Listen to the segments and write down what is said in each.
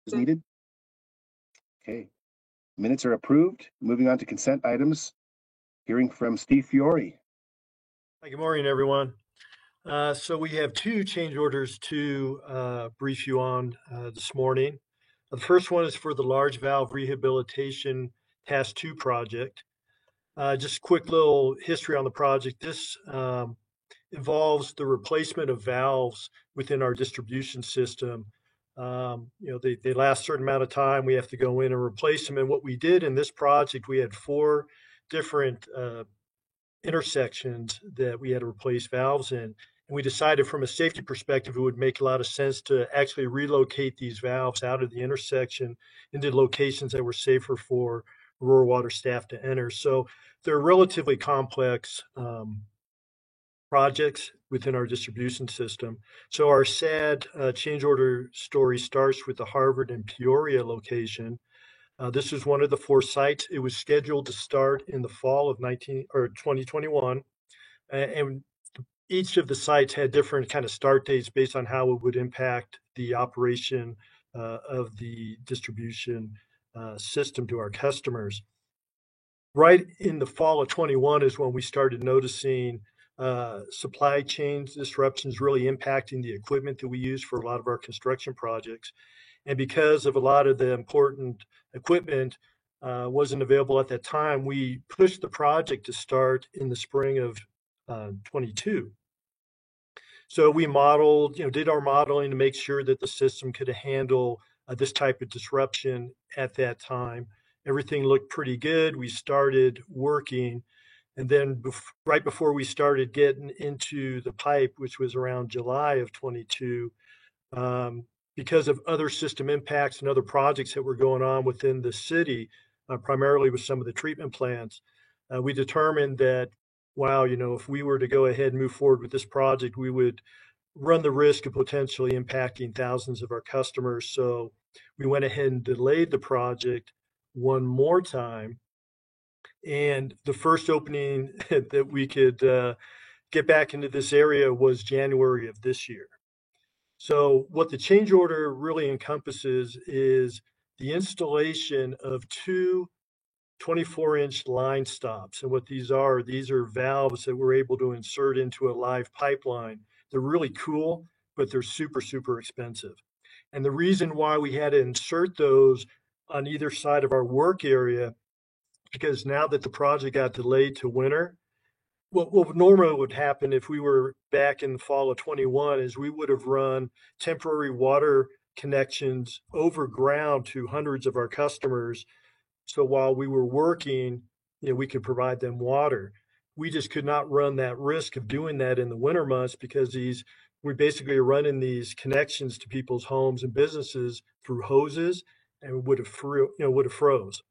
is needed. Okay. Minutes are approved. Moving on to consent items. Hearing from Steve Fiore. Hi, good morning, everyone. So we have two change orders to brief you on this morning. The first one is for the large valve rehabilitation Task 2 project. Just quick little history on the project. This involves the replacement of valves within our distribution system. They last a certain amount of time. We have to go in and replace them. And what we did in this project, we had four different intersections that we had to replace valves in. And we decided from a safety perspective, it would make a lot of sense to actually relocate these valves out of the intersection into locations that were safer for rural water staff to enter. So they're relatively complex projects within our distribution system. So our sad change order story starts with the Harvard and Peoria location. This is one of the four sites. It was scheduled to start in the fall of 2021, and each of the sites had different kind of start dates based on how it would impact the operation of the distribution system to our customers. Right in the fall of 21 is when we started noticing supply chain disruptions really impacting the equipment that we use for a lot of our construction projects. And because of a lot of the important equipment wasn't available at that time, we pushed the project to start in the spring of 22. So we modeled, did our modeling to make sure that the system could handle this type of disruption at that time. Everything looked pretty good. We started working. And then right before we started getting into the pipe, which was around July of 22, because of other system impacts and other projects that were going on within the city, primarily with some of the treatment plants, we determined that, wow, if we were to go ahead and move forward with this project, we would run the risk of potentially impacting thousands of our customers. So we went ahead and delayed the project one more time. And the first opening that we could get back into this area was January of this year. So what the change order really encompasses is the installation of two 24-inch line stops. And what these are valves that we're able to insert into a live pipeline. They're really cool, but they're super, super expensive. And the reason why we had to insert those on either side of our work area, because now that the project got delayed to winter, what normally would happen if we were back in the fall of 21 is we would have run temporary water connections over ground to hundreds of our customers. So while we were working, we could provide them water. We just could not run that risk of doing that in the winter months because we basically are running these connections to people's homes and businesses through hoses and would have froze.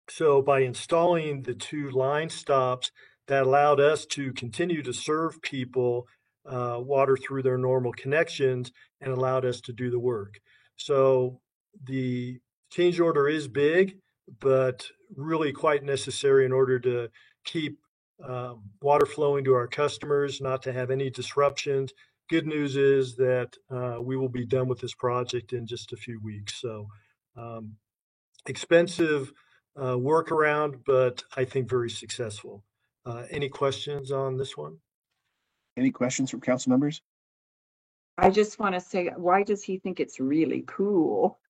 So by installing the two line stops, that allowed us to continue to serve people water through their normal connections and allowed us to do the work. So the change order is big, but really quite necessary in order to keep water flowing to our customers, not to have any disruptions. Good news is that we will be done with this project in just a few weeks. So expensive workaround, but I think very successful. Any questions on this one? Any questions from council members? I just want to say, why does he think it's really cool?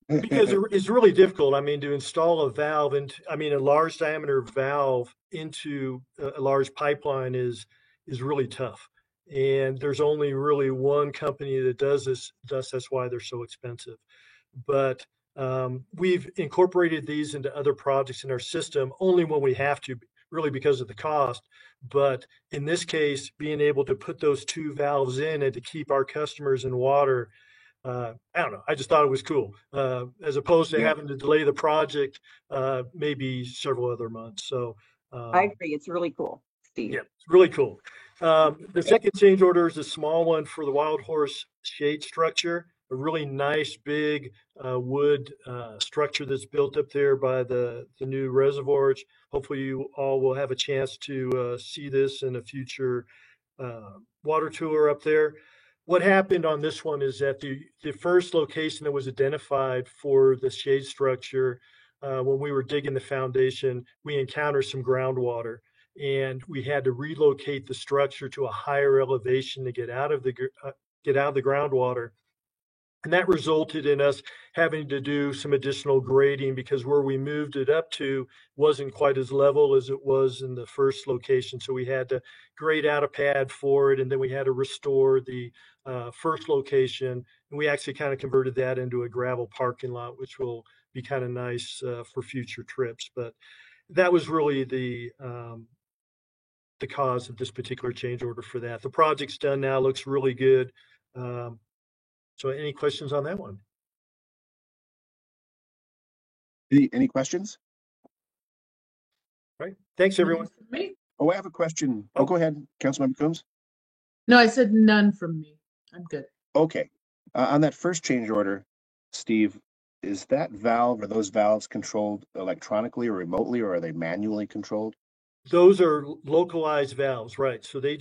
Because it's really difficult. I mean, to install a valve a large diameter valve into a large pipeline is really tough. And there's only really one company that does this. That's why they're so expensive. But we've incorporated these into other projects in our system only when we have to, really because of the cost. But in this case, being able to put those two valves in and to keep our customers in water, I don't know. I just thought it was cool, as opposed to having to delay the project maybe several other months. So I agree. It's really cool, Steve. Yeah, it's really cool. The second change order is a small one for the Wild Horse shade structure. A really nice big wood structure that's built up there by the new reservoirs. Hopefully you all will have a chance to see this in a future water tour up there. What happened on this one is that the first location that was identified for the shade structure, when we were digging the foundation, we encountered some groundwater, and we had to relocate the structure to a higher elevation to get out of the groundwater. And that resulted in us having to do some additional grading because where we moved it up to wasn't quite as level as it was in the first location. So we had to grade out a pad for it, and then we had to restore the first location. And we actually kind of converted that into a gravel parking lot, which will be kind of nice for future trips. But that was really the cause of this particular change order for that. The project's done now, looks really good. So any questions on that one? Any questions? All right. Thanks, everyone. None from me. Oh, I have a question. Oh, go ahead, Councilmember Coombs. No, I said none from me. I'm good. Okay. On that first change order, Steve, is that valve or those valves controlled electronically or remotely, or are they manually controlled? Those are localized valves, right? So they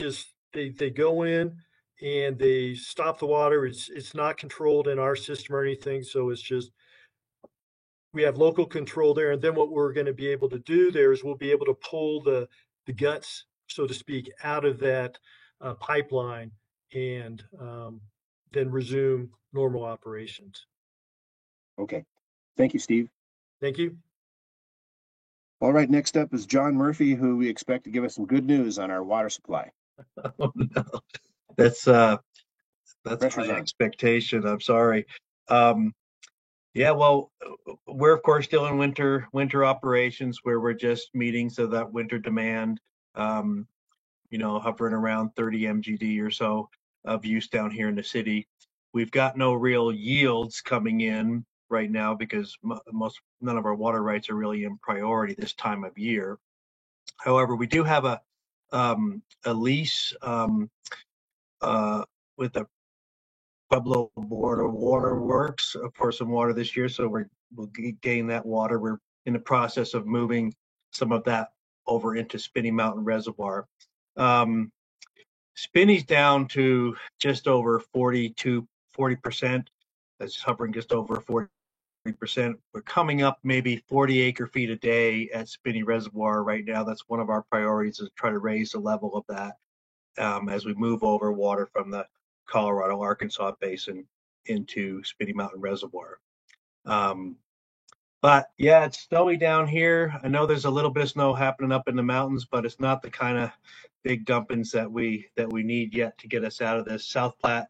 go in and they stop the water. It's not controlled in our system or anything. So it's just, we have local control there. And then what we're going to be able to do there is we'll be able to pull the guts, so to speak, out of that pipeline and then resume normal operations. Okay. Thank you, Steve. Thank you. All right, next up is John Murphy, who we expect to give us some good news on our water supply. Oh, no. That's Pressure's my on. expectation. I'm sorry. Yeah, well, we're of course still in winter operations where we're just meeting so that winter demand, hovering around 30 MGD or so of use down here in the city. We've got no real yields coming in right now because none of our water rights are really in priority this time of year. However, we do have a lease with the Pueblo Board of Water Works for some water this year, so we'll gain that water. We're in the process of moving some of that over into Spinney Mountain Reservoir. Spinney's down to just over 40%. That's hovering just over 40%. We're coming up maybe 40 acre feet a day at Spinney Reservoir right now. That's one of our priorities, is to try to raise the level of that as we move over water from the Colorado, Arkansas basin into Spinney Mountain Reservoir. But yeah, it's snowy down here. I know there's a little bit of snow happening up in the mountains, but it's not the kind of big dumpings that we need yet to get us out of this. South Platte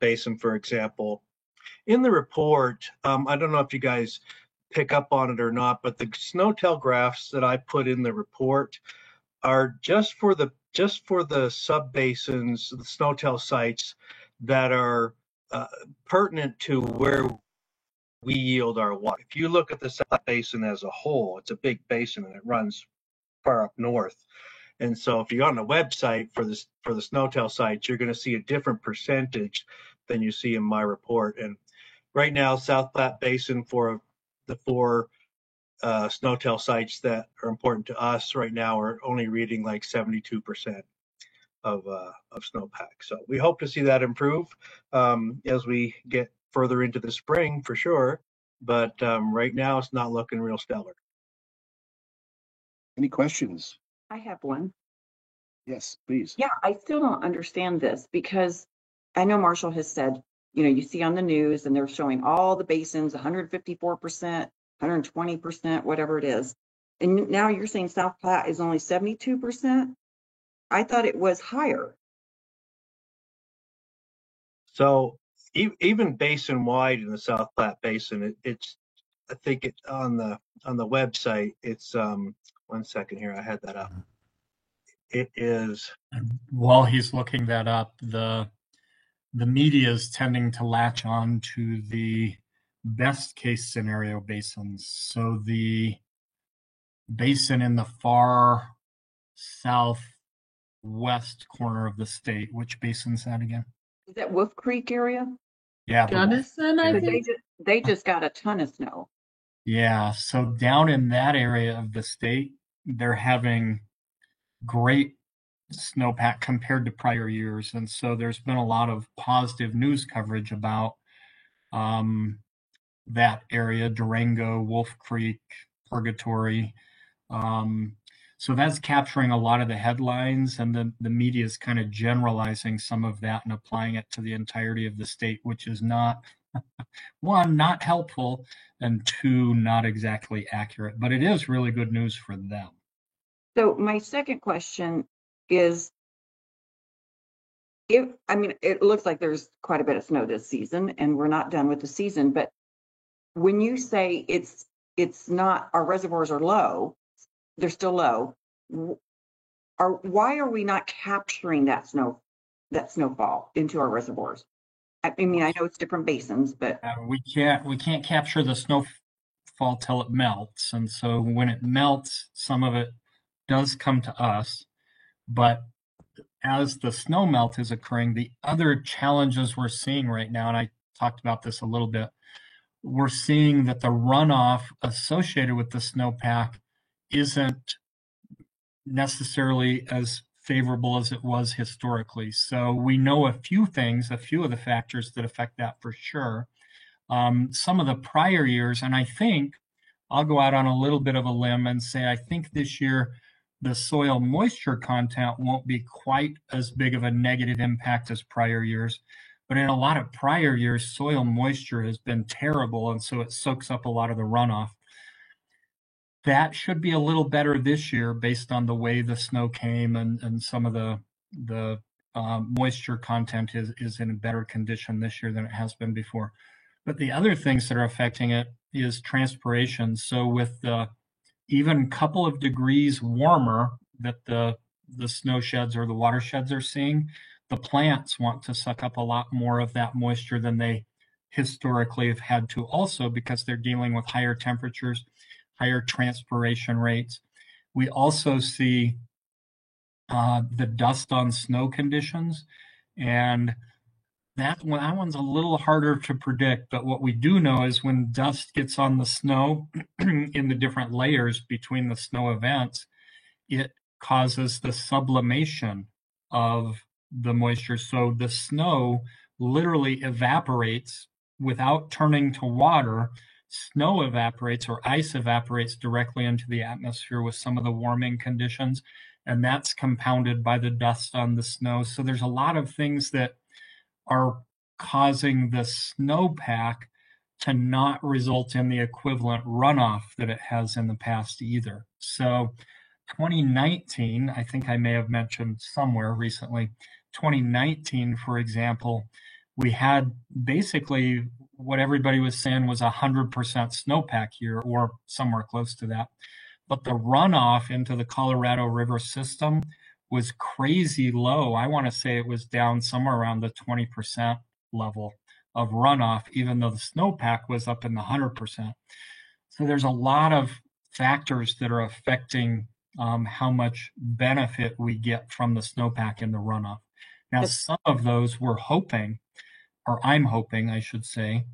Basin, for example. In the report, I don't know if you guys pick up on it or not, but the SNOTEL graphs that I put in the report are just for the sub-basins, the SNOTEL sites that are pertinent to where we yield our water. If you look at the South Basin as a whole, it's a big basin and it runs far up north. And so if you're on the website for the SNOTEL sites, you're going to see a different percentage than you see in my report. And right now, South Platte Basin, for the 4 SNOTEL sites that are important to us right now, are only reading like 72% of snowpack. So we hope to see that improve as we get further into the spring for sure. But right now it's not looking real stellar. Any questions? I have one. Yes, please. Yeah, I still don't understand this because I know Marshall has said, you see on the news and they're showing all the basins, 154%, 120%, whatever it is. And now you're saying South Platte is only 72%? I thought it was higher. So even basin wide in the South Platte Basin, it's I think it on the website, it's 1 second here, I had that up. It is, while he's looking that up, the media is tending to latch on to the best case scenario basins. So the basin in the far southwest corner of the state, which basin's that again? Is that Wolf Creek area? Yeah. Gunnison, I think. They just got a ton of snow. Yeah. So down in that area of the state, they're having great snowpack compared to prior years. And so there's been a lot of positive news coverage about that area, Durango, Wolf Creek, Purgatory. So that's capturing a lot of the headlines, and the media is kind of generalizing some of that and applying it to the entirety of the state, which is not, one, not helpful, and two, not exactly accurate. But it is really good news for them. So my second question is, it looks like there's quite a bit of snow this season, and we're not done with the season, but when you say it's not, our reservoirs are low, they're still low, why are we not capturing that snowfall into our reservoirs? I mean, I know it's different basins, but we can't capture the snowfall till it melts, and so when it melts, some of it does come to us. But as the snow melt is occurring, the other challenges we're seeing right now, and I talked about this a little bit, we're seeing that the runoff associated with the snowpack isn't necessarily as favorable as it was historically. So we know a few things, a few of the factors that affect that for sure. Some of the prior years, and I think I'll go out on a little bit of a limb and say I think this year the soil moisture content won't be quite as big of a negative impact as prior years. But in a lot of prior years, soil moisture has been terrible, and so it soaks up a lot of the runoff. That should be a little better this year based on the way the snow came, and some of the moisture content is in a better condition this year than it has been before. But the other things that are affecting it is transpiration. So with the even couple of degrees warmer that the snow sheds or the watersheds are seeing, the plants want to suck up a lot more of that moisture than they historically have had to, also because they're dealing with higher temperatures, higher transpiration rates. We also see the dust on snow conditions, and that one's a little harder to predict. But what we do know is when dust gets on the snow in the different layers between the snow events, it causes the sublimation of the moisture. So the snow literally evaporates without turning to water. Snow evaporates, or ice evaporates, directly into the atmosphere with some of the warming conditions, and that's compounded by the dust on the snow. So there's a lot of things that are causing the snowpack to not result in the equivalent runoff that it has in the past either. So 2019, I think I may have mentioned somewhere recently, 2019, for example, we had basically what everybody was saying was 100% snowpack year, or somewhere close to that. But the runoff into the Colorado River system was crazy low. I want to say it was down somewhere around the 20% level of runoff, even though the snowpack was up in the 100%. So there's a lot of factors that are affecting how much benefit we get from the snowpack in the runoff. Now, some of those we're hoping, or I'm hoping, I should say,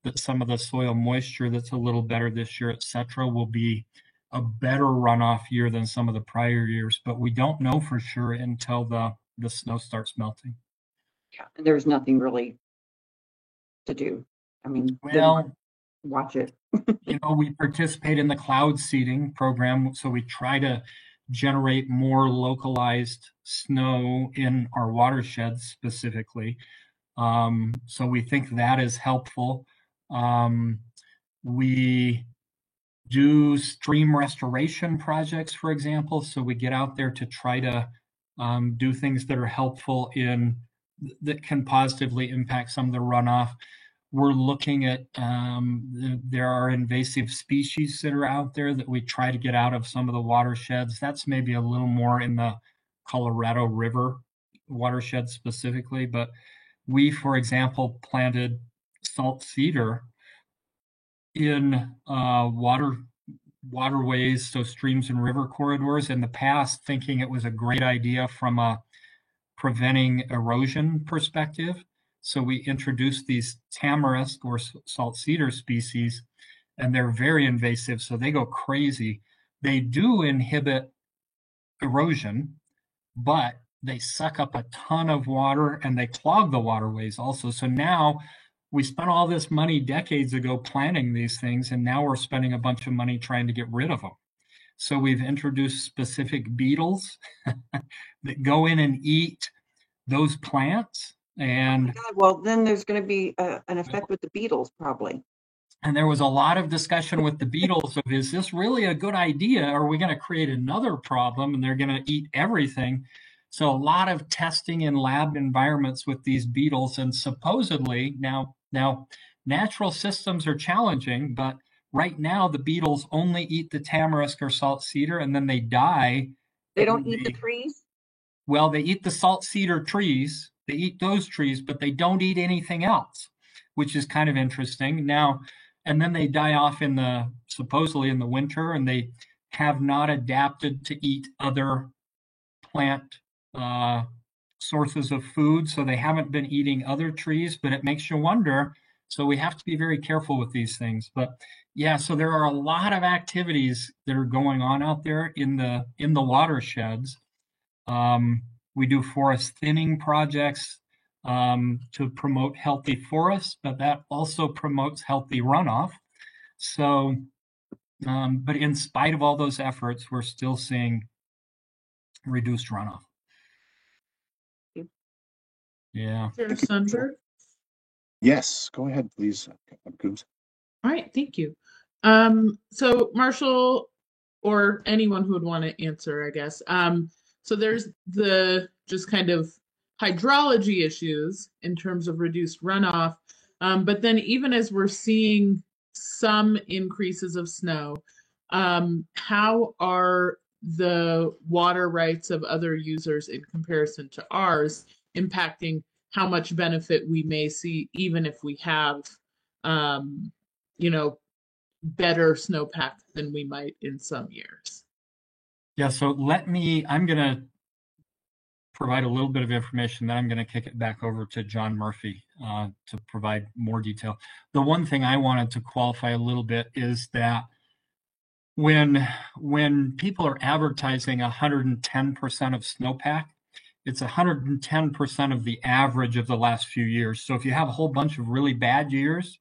that some of the soil moisture that's a little better this year, et cetera, will be a better runoff year than some of the prior years, but we don't know for sure until the snow starts melting. Yeah, and there's nothing really to do. I mean, well, watch it. We participate in the cloud seeding program, so we try to generate more localized snow in our watersheds specifically. So we think that is helpful. We do stream restoration projects, for example. So we get out there to try to do things that are helpful that can positively impact some of the runoff. We're looking at, there are invasive species that are out there that we try to get out of some of the watersheds. That's maybe a little more in the Colorado River watershed specifically, but we, for example, planted salt cedar in waterways, so streams and river corridors in the past, thinking it was a great idea from a preventing erosion perspective. So we introduced these tamarisk or salt cedar species, and they're very invasive, so they go crazy. They do inhibit erosion, but they suck up a ton of water and they clog the waterways also. So now we spent all this money decades ago planting these things, and now we're spending a bunch of money trying to get rid of them. So we've introduced specific beetles that go in and eat those plants. And God, well, then there's going to be an effect with the beetles, probably. and there was a lot of discussion with the beetles of, is this really a good idea? Are we going to create another problem and they're going to eat everything? So a lot of testing in lab environments with these beetles, and supposedly now natural systems are challenging, but right now the beetles only eat the tamarisk or salt cedar and then they die. They don't eat the trees? Well, they eat the salt cedar trees. They eat those trees, but they don't eat anything else, which is kind of interesting. Now, and then they die off supposedly in the winter, and they have not adapted to eat other plant sources of food. So they haven't been eating other trees, but it makes you wonder. So we have to be very careful with these things. But yeah, so there are a lot of activities that are going on out there in the watersheds. We do forest thinning projects to promote healthy forests, but that also promotes healthy runoff. So, but in spite of all those efforts, we're still seeing reduced runoff. Yeah. Sarah Sundberg? Yes, go ahead, please, Coombs. All right, thank you. So Marshall, or anyone who would want to answer, I guess. So there's the just kind of hydrology issues in terms of reduced runoff. But then even as we're seeing some increases of snow, how are the water rights of other users in comparison to ours impacting how much benefit we may see, even if we have, better snowpack than we might in some years? Yeah, so I'm going to provide a little bit of information, then I'm going to kick it back over to John Murphy to provide more detail. The one thing I wanted to qualify a little bit is that when people are advertising 110% of snowpack, it's 110% of the average of the last few years. So if you have a whole bunch of really bad years,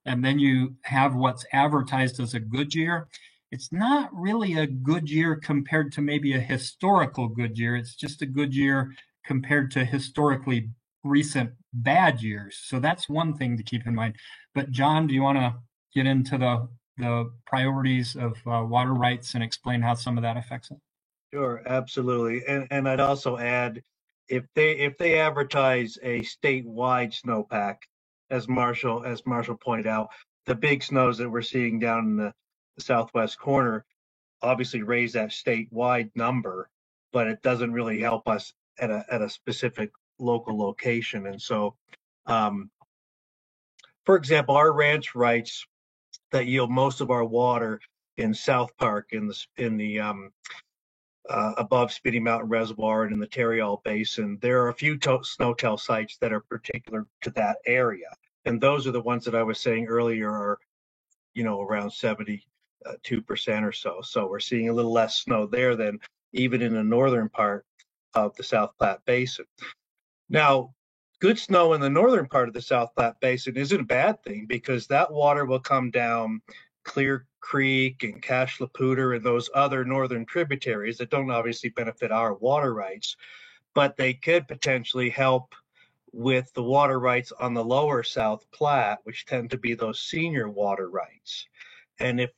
and then you have what's advertised as a good year, it's not really a good year compared to maybe a historical good year. It's just a good year compared to historically recent bad years. So that's one thing to keep in mind. But John, do you want to get into the priorities of water rights and explain how some of that affects it? Sure, absolutely. And I'd also add, if they advertise a statewide snowpack, as Marshall pointed out, the big snows that we're seeing down in the southwest corner obviously raise that statewide number, but it doesn't really help us at a specific local location. And so, for example, our ranch rights that yield most of our water in South Park, in the above Speedy Mountain Reservoir and in the Tarryall Basin, there are a few snowtail sites that are particular to that area. And those are the ones that I was saying earlier are, around 72% or so. So we're seeing a little less snow there than even in the northern part of the South Platte Basin. Now, good snow in the northern part of the South Platte Basin isn't a bad thing, because that water will come down Clear Creek and Cache la Poudre and those other northern tributaries that don't obviously benefit our water rights, but they could potentially help with the water rights on the lower South Platte, which tend to be those senior water rights. And if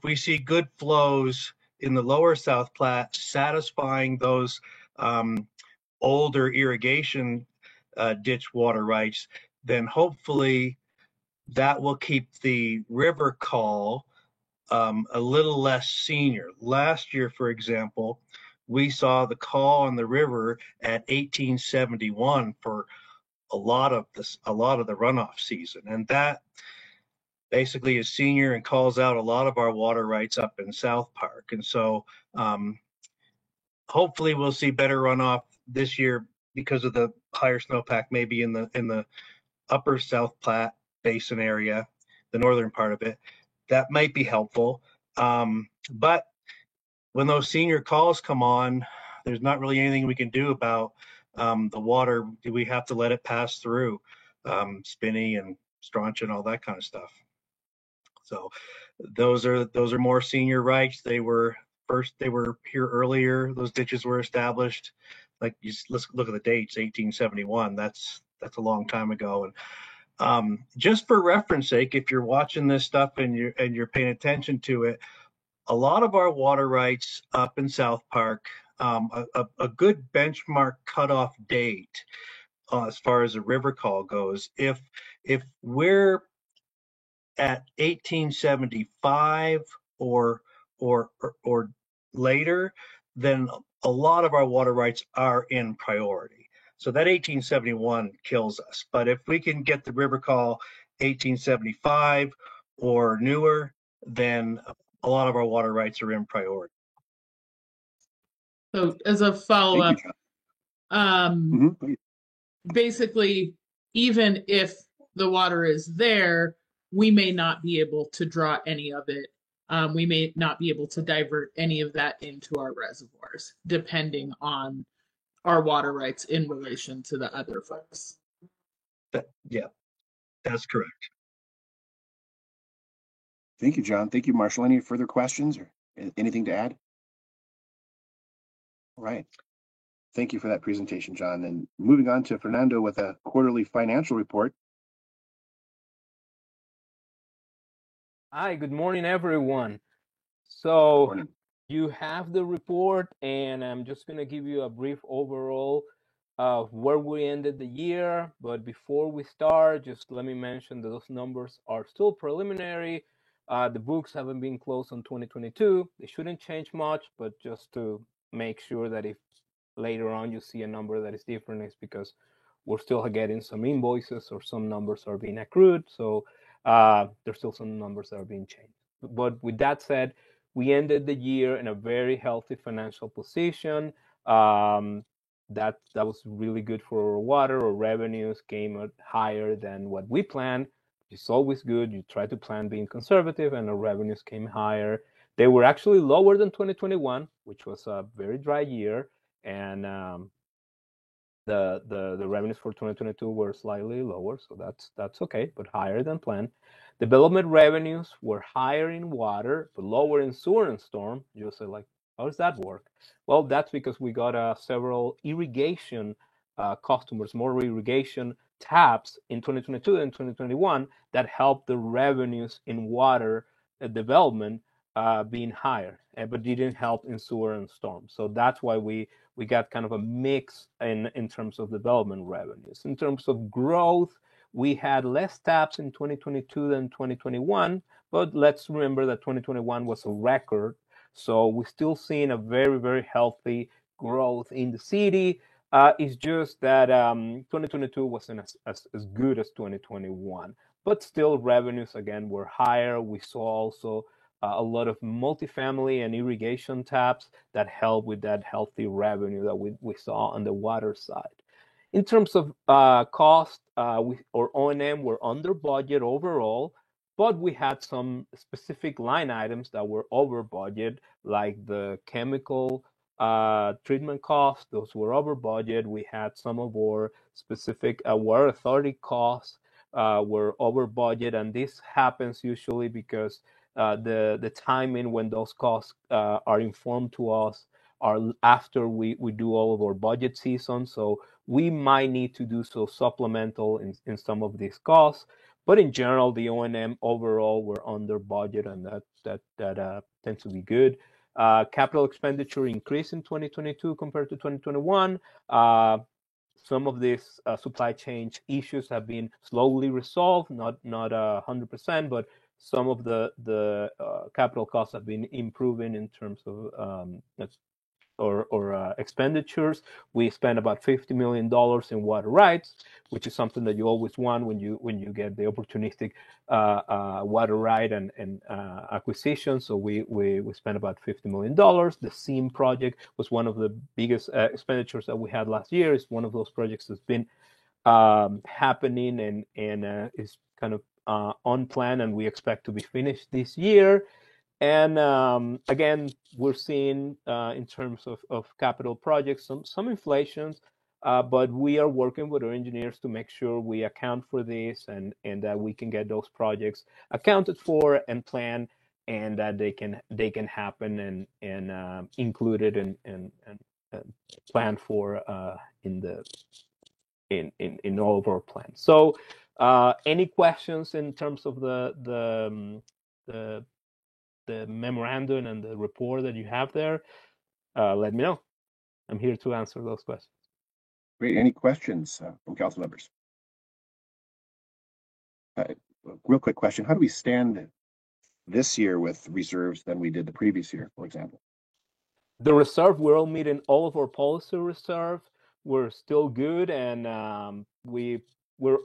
we see good flows in the lower South Platte satisfying those older irrigation ditch water rights, then hopefully that will keep the river call a little less senior. Last year, for example, we saw the call on the river at 1871 for a lot of the runoff season, and that basically is senior and calls out a lot of our water rights up in South Park. And so hopefully we'll see better runoff this year because of the higher snowpack, maybe in the upper South Platte Basin area, the northern part of it. That might be helpful. But when those senior calls come on, there's not really anything we can do about the water. We have to let it pass through Spinney and Strontia and all that kind of stuff. So those are more senior rights. They were here earlier. Those ditches were established. Like, let's look at the dates, 1871. That's a long time ago. And just for reference sake, if you're watching this stuff and you're paying attention to it, a lot of our water rights up in South Park, a good benchmark cutoff date as far as a river call goes, if we're at 1875 or later, then a lot of our water rights are in priority. So that 1871 kills us. But if we can get the river call 1875 or newer, then a lot of our water rights are in priority. So as a Thank you, follow-up, John. Please. basically, even if the water is there, we may not be able to draw any of it. We may not be able to divert any of that into our reservoirs, depending on our water rights in relation to the other folks. Yeah, that's correct. Thank you, John. Thank you, Marshall. Any further questions or anything to add? All right. Thank you for that presentation, John. And moving on to Fernando with a quarterly financial report. Hi, good morning, everyone. So Morning. you have the report, and I'm just going to give you a brief overall of where we ended the year. But before we start, just let me mention that those numbers are still preliminary. The books haven't been closed on 2022. They shouldn't change much, but just to make sure that if later on you see a number that is different, it's because we're still getting some invoices or some numbers are being accrued. So there's still some numbers that are being changed. But with that said, we ended the year in a very healthy financial position. That was really good for our water. Our revenues came out higher than what we planned. It's always good. You try to plan being conservative, and our revenues came higher. They were actually lower than 2021, which was a very dry year, and the revenues for 2022 were slightly lower, so that's okay, but higher than planned. Development revenues were higher in water, but lower in sewer and storm. You'll say, like, how does that work? Well, that's because we got several irrigation customers, more irrigation taps in 2022 and 2021 that helped the revenues in water development being higher, but didn't help in sewer and storm. So that's why we got kind of a mix in terms of development revenues. In terms of growth, we had less taps in 2022 than 2021, but let's remember that 2021 was a record. So we're still seeing a very, very healthy growth in the city. It's just that 2022 wasn't as good as 2021, but still revenues again were higher. We saw also a lot of multifamily and irrigation taps that help with that healthy revenue that we saw on the water side. In terms of cost, our O&M were under budget overall, but we had some specific line items that were over budget, like the chemical treatment costs. Those were over budget. We had some of our specific water authority costs were over budget, and this happens usually because the timing when those costs are informed to us are after we do all of our budget season. So we might need to do so supplemental in some of these costs. But in general, the O&M overall were under budget, and that tends to be good. Capital expenditure increased in 2022 compared to 2021. Some of these supply chain issues have been slowly resolved, not 100%, but some of the capital costs have been improving in terms of expenditures. We spent about $50 million in water rights, which is something that you always want when you get the opportunistic water right and acquisition. So we spent about $50 million. The SEAM project was one of the biggest expenditures that we had last year. It's one of those projects that's been happening and is kind of on plan, and we expect to be finished this year. And again, we're seeing in terms of capital projects some inflations, but we are working with our engineers to make sure we account for this and that we can get those projects accounted for and planned, and that they can happen and included and planned for in all of our plans. So any questions in terms of the memorandum and the report that you have there, let me know. I'm here to answer those questions. Great. Any questions from council members? Real quick question. How do we stand this year with reserves than we did the previous year, for example? The reserve, we're all meeting all of our policy reserve. We're still good, and we're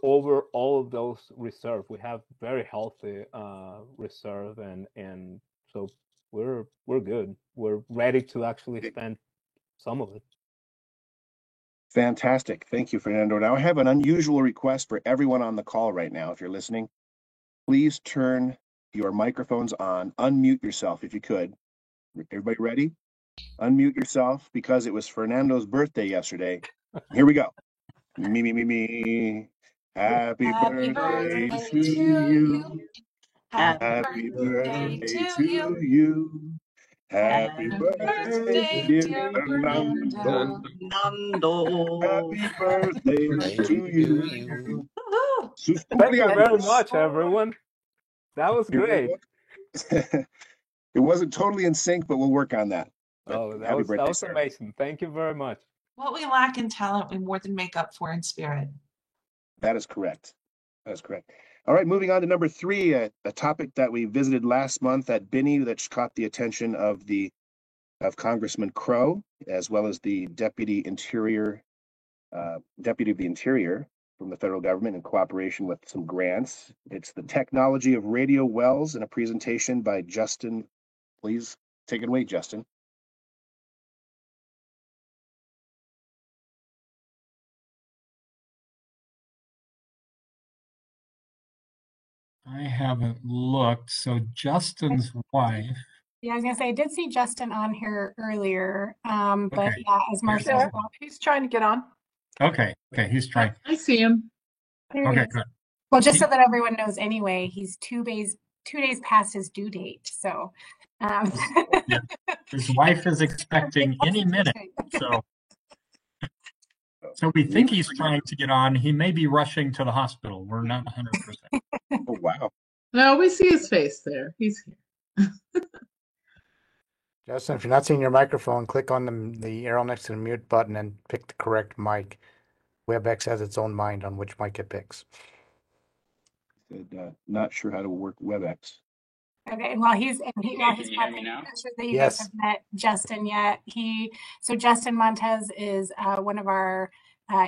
over all of those reserve. We have very healthy reserve, and so we're good. We're ready to actually spend some of it. Fantastic. Thank you, Fernando. Now I have an unusual request for everyone on the call right now. If you're listening, please turn your microphones on, unmute yourself if you could. Everybody ready? Unmute yourself because it was Fernando's birthday yesterday. Here we go. Me. Happy birthday to you. Happy birthday to you. Happy birthday, dear Fernando. Happy birthday to you. Thank you very much, everyone. That was great. It wasn't totally in sync, but we'll work on that. Oh, that was amazing. Thank you very much. What we lack in talent, we more than make up for in spirit. That is correct. That is correct. All right, moving on to number 3, a topic that we visited last month at Binney that caught the attention of Congressman Crow, as well as the Deputy of the Interior from the federal government in cooperation with some grants. It's the technology of radio wells and a presentation by Justin. Please take it away, Justin. I haven't looked. So Justin's wife. Yeah, I was gonna say I did see Justin on here earlier, but Okay. yeah, as Marcel, He's trying to get on. Okay, he's trying. I see him. there he Okay, is. good. Well, just so that everyone knows, anyway, he's 2 days past his due date. So, Yeah. His wife is expecting any minute. So we think he's trying to get on. He may be rushing to the hospital. We're not 100%. Oh, wow. No, we see his face there. He's here. Justin, if you're not seeing your microphone, click on the arrow next to the mute button and pick the correct mic. WebEx has its own mind on which mic it picks. Not sure how to work WebEx. okay, and while he's Can you hear me now? I'm sure that you Yes. guys have met Justin yet. So Justin Montez is one of our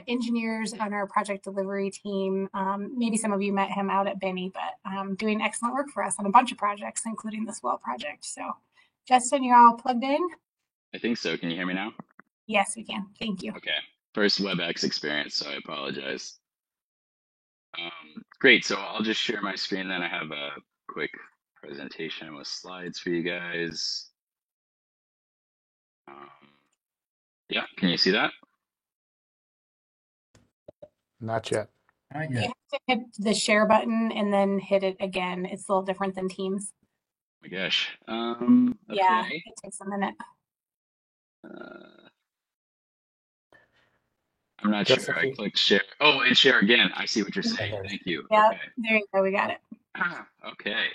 engineers on our project delivery team. Maybe some of you met him out at Binney, but doing excellent work for us on a bunch of projects, including this well project. So, Justin, you're all plugged in? I think so. Can you hear me now? Yes, we can. Thank you. Okay. First WebEx experience, so I apologize. Great. So I'll just share my screen. Then I have a quick presentation with slides for you guys. Yeah, can you see that? Not yet. Not You yet. have to hit the share button and then hit it again. It's a little different than Teams. Oh my gosh. Yeah, Okay. it takes a minute. I'm not sure. I clicked share. Oh, and share again. I see what you're saying. Thank you. Yeah, Okay. there you go. We got it. Okay.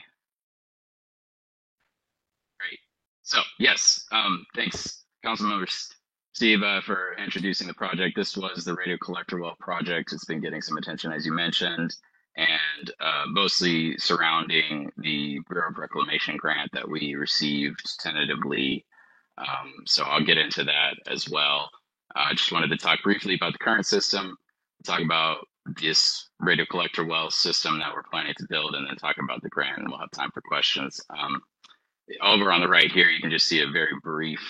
Great. So yes, thanks, Councilmember Steve, for introducing the project. This was the radio collector well project. It's been getting some attention, as you mentioned, and mostly surrounding the Bureau of Reclamation grant that we received tentatively. So I'll get into that as well. I just wanted to talk briefly about the current system, talk about this radio collector well system that we're planning to build, and then talk about the grant, and we'll have time for questions. Over on the right here, you can just see a very brief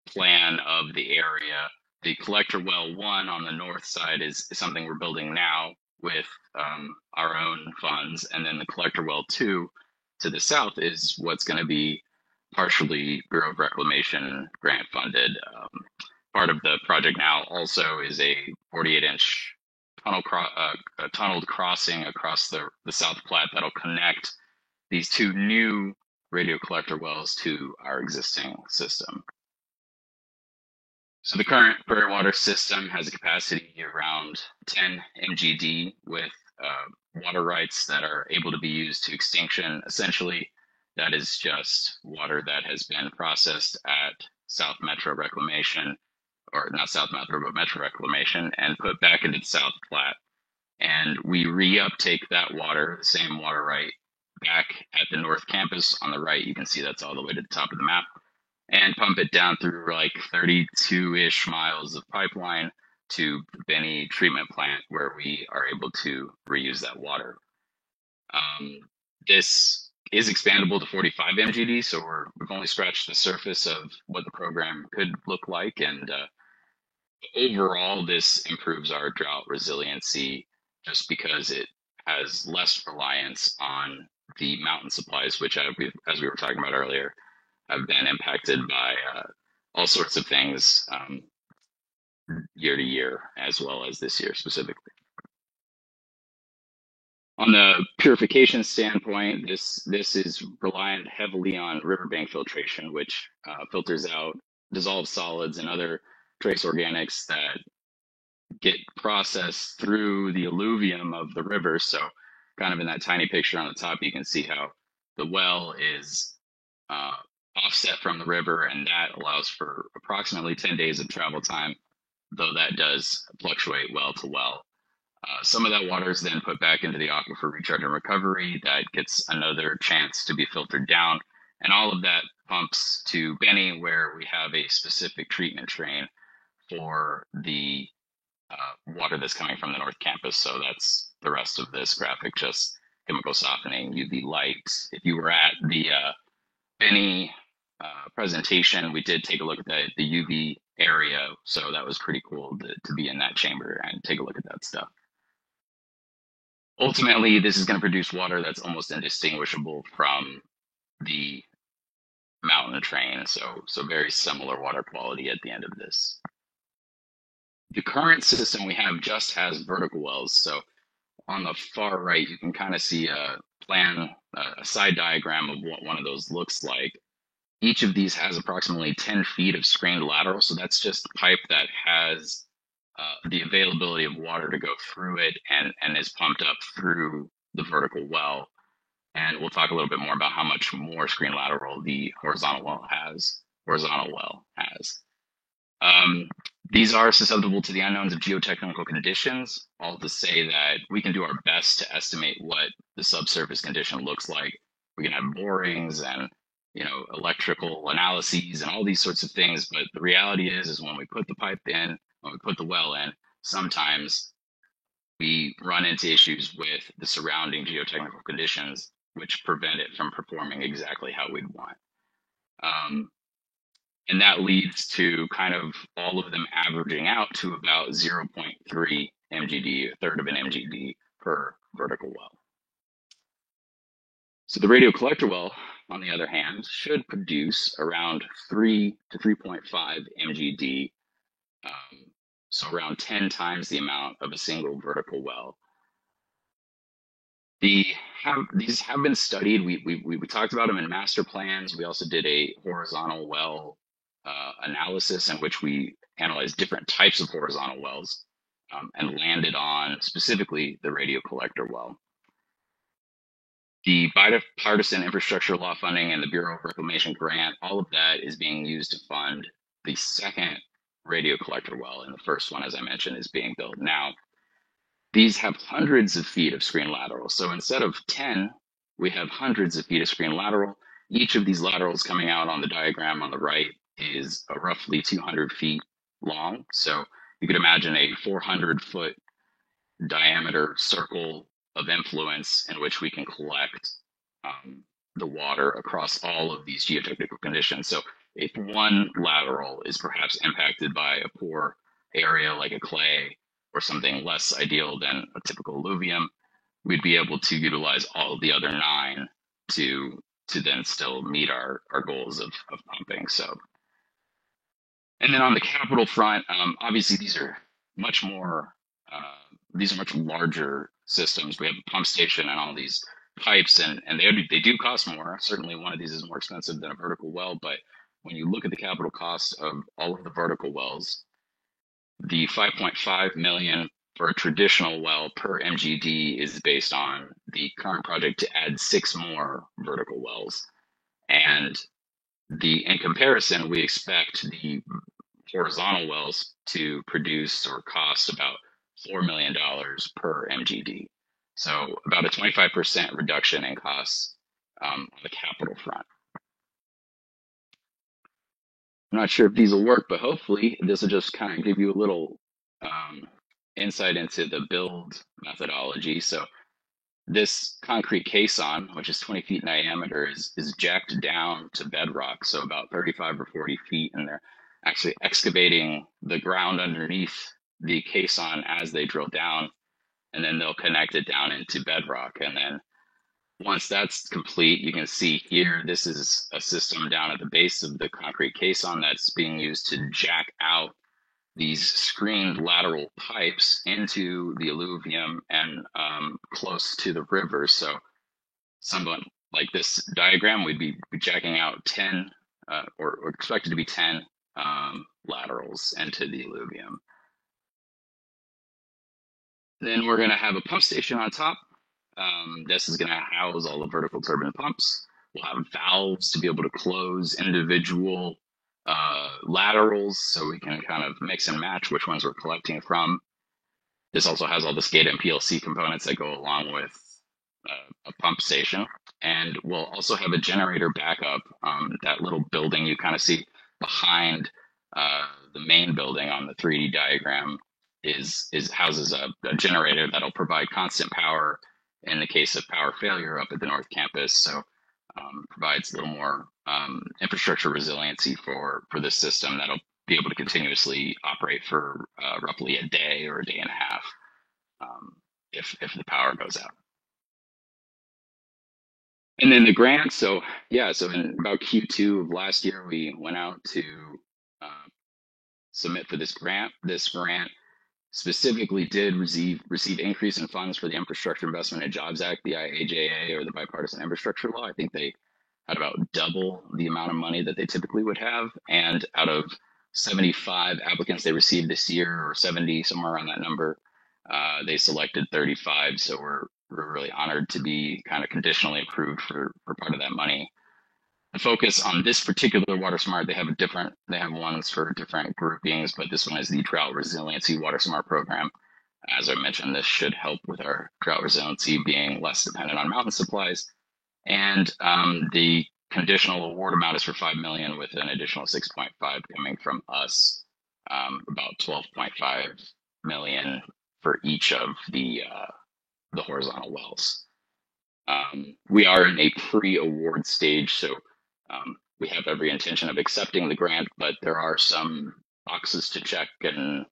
plan of the area. The collector well 1 on the north side is something we're building now with our own funds, and then the collector well 2 to the south is what's going to be partially Bureau of Reclamation grant funded. Part of the project now also is a 48-inch tunneled crossing across the South Platte that'll connect these two new radio collector wells to our existing system. So the current Prairie Water system has a capacity around 10 MGD with water rights that are able to be used to extinction. Essentially, that is just water that has been processed at South Metro Reclamation, or not South Metro, but Metro Reclamation, and put back into the South Platte. And we re-uptake that water, the same water right, back at the North Campus on the right. You can see that's all the way to the top of the map, and pump it down through like 32-ish miles of pipeline to the Benny treatment plant, where we are able to reuse that water. This is expandable to 45 MGD, so we've only scratched the surface of what the program could look like, and overall, this improves our drought resiliency just because it has less reliance on the mountain supplies, which, as we were talking about earlier, have been impacted by all sorts of things year to year, as well as this year specifically. On the purification standpoint, this is reliant heavily on riverbank filtration, which filters out dissolved solids and other trace organics that get processed through the alluvium of the river. So kind of in that tiny picture on the top, you can see how the well is offset from the river, and that allows for approximately 10 days of travel time, though that does fluctuate well to well. Some of that water is then put back into the aquifer recharge and recovery. That gets another chance to be filtered down. And all of that pumps to Benny, where we have a specific treatment train for the water that's coming from the North Campus. So that's the rest of this graphic, just chemical softening, UV light. If you were at the Benny presentation, we did take a look at the UV area. So that was pretty cool to be in that chamber and take a look at that stuff. Ultimately, this is going to produce water that's almost indistinguishable from the mountain train. So very similar water quality at the end of this. The current system we have just has vertical wells. So on the far right, you can kind of see a side diagram of what one of those looks like. Each of these has approximately 10 feet of screened lateral. So that's just pipe that has the availability of water to go through it and is pumped up through the vertical well. And we'll talk a little bit more about how much more screen lateral the horizontal well has. These are susceptible to the unknowns of geotechnical conditions, all to say that we can do our best to estimate what the subsurface condition looks like. We can have borings and electrical analyses and all these sorts of things, but the reality is when we put the pipe in, when we put the well in, sometimes we run into issues with the surrounding geotechnical conditions, which prevent it from performing exactly how we'd want. And that leads to kind of all of them averaging out to about 0.3 MGD, a third of an MGD per vertical well. So the radio collector well, on the other hand, should produce around 3 to 3.5 MGD, so around 10 times the amount of a single vertical well. These have been studied. We talked about them in master plans. We also did a horizontal well analysis in which we analyzed different types of horizontal wells and landed on specifically the radio collector well. The bipartisan infrastructure law funding and the Bureau of Reclamation grant, all of that is being used to fund the second radio collector well. And the first one, as I mentioned, is being built now. These have hundreds of feet of screen lateral. So instead of 10, we have hundreds of feet of screen lateral. Each of these laterals coming out on the diagram on the right is roughly 200 feet long. So you could imagine a 400-foot diameter circle of influence in which we can collect the water across all of these geotechnical conditions. So if one lateral is perhaps impacted by a poor area like a clay or something less ideal than a typical alluvium, we'd be able to utilize all of the other 9 to then still meet our goals of pumping. So, and then on the capital front, obviously these are much larger systems. We have a pump station and all these pipes, and they do cost more. Certainly one of these is more expensive than a vertical well, but when you look at the capital cost of all of the vertical wells, the 5.5 million for a traditional well per MGD is based on the current project to add 6 more vertical wells. And in comparison, we expect the horizontal wells to produce or cost about $4 million per MGD. So about a 25% reduction in costs on the capital front. I'm not sure if these will work, but hopefully this will just kind of give you a little insight into the build methodology. So this concrete caisson, which is 20 feet in diameter, is jacked down to bedrock, so about 35 or 40 feet, and they're actually excavating the ground underneath the caisson as they drill down, and then they'll connect it down into bedrock. And then once that's complete, you can see here, this is a system down at the base of the concrete caisson that's being used to jack out these screened lateral pipes into the alluvium and close to the river. So somewhat like this diagram, we'd be jacking out 10 or expected to be 10 laterals into the alluvium. Then we're going to have a pump station on top. This is going to house all the vertical turbine pumps. We'll have valves to be able to close individual laterals, so we can kind of mix and match which ones we're collecting from. This also has all the SCADA and PLC components that go along with a pump station. And we'll also have a generator backup. That little building you kind of see behind the main building on the 3D diagram houses a generator that'll provide constant power in the case of power failure up at the North Campus. So provides a little more infrastructure resiliency for this system that'll be able to continuously operate for roughly a day or a day and a half if the power goes out. And then the grant, so in about Q2 of last year, we went out to submit for this grant. This grant specifically did receive increase in funds for the Infrastructure Investment and Jobs Act, the IIJA, or the Bipartisan Infrastructure Law. I think they had about double the amount of money that they typically would have. And out of 75 applicants they received this year, or 70, somewhere around that number, they selected 35. So we're really honored to be kind of conditionally approved for part of that money. The focus on this particular Water Smart, they have ones for different groupings, but this one is the Drought Resiliency Water Smart Program. As I mentioned, this should help with our drought resiliency, being less dependent on mountain supplies. And the conditional award amount is for $5 million, with an additional 6.5 coming from us, about 12.5 million for each of the horizontal wells. We are in a pre-award stage, so we have every intention of accepting the grant, but there are some boxes to check, and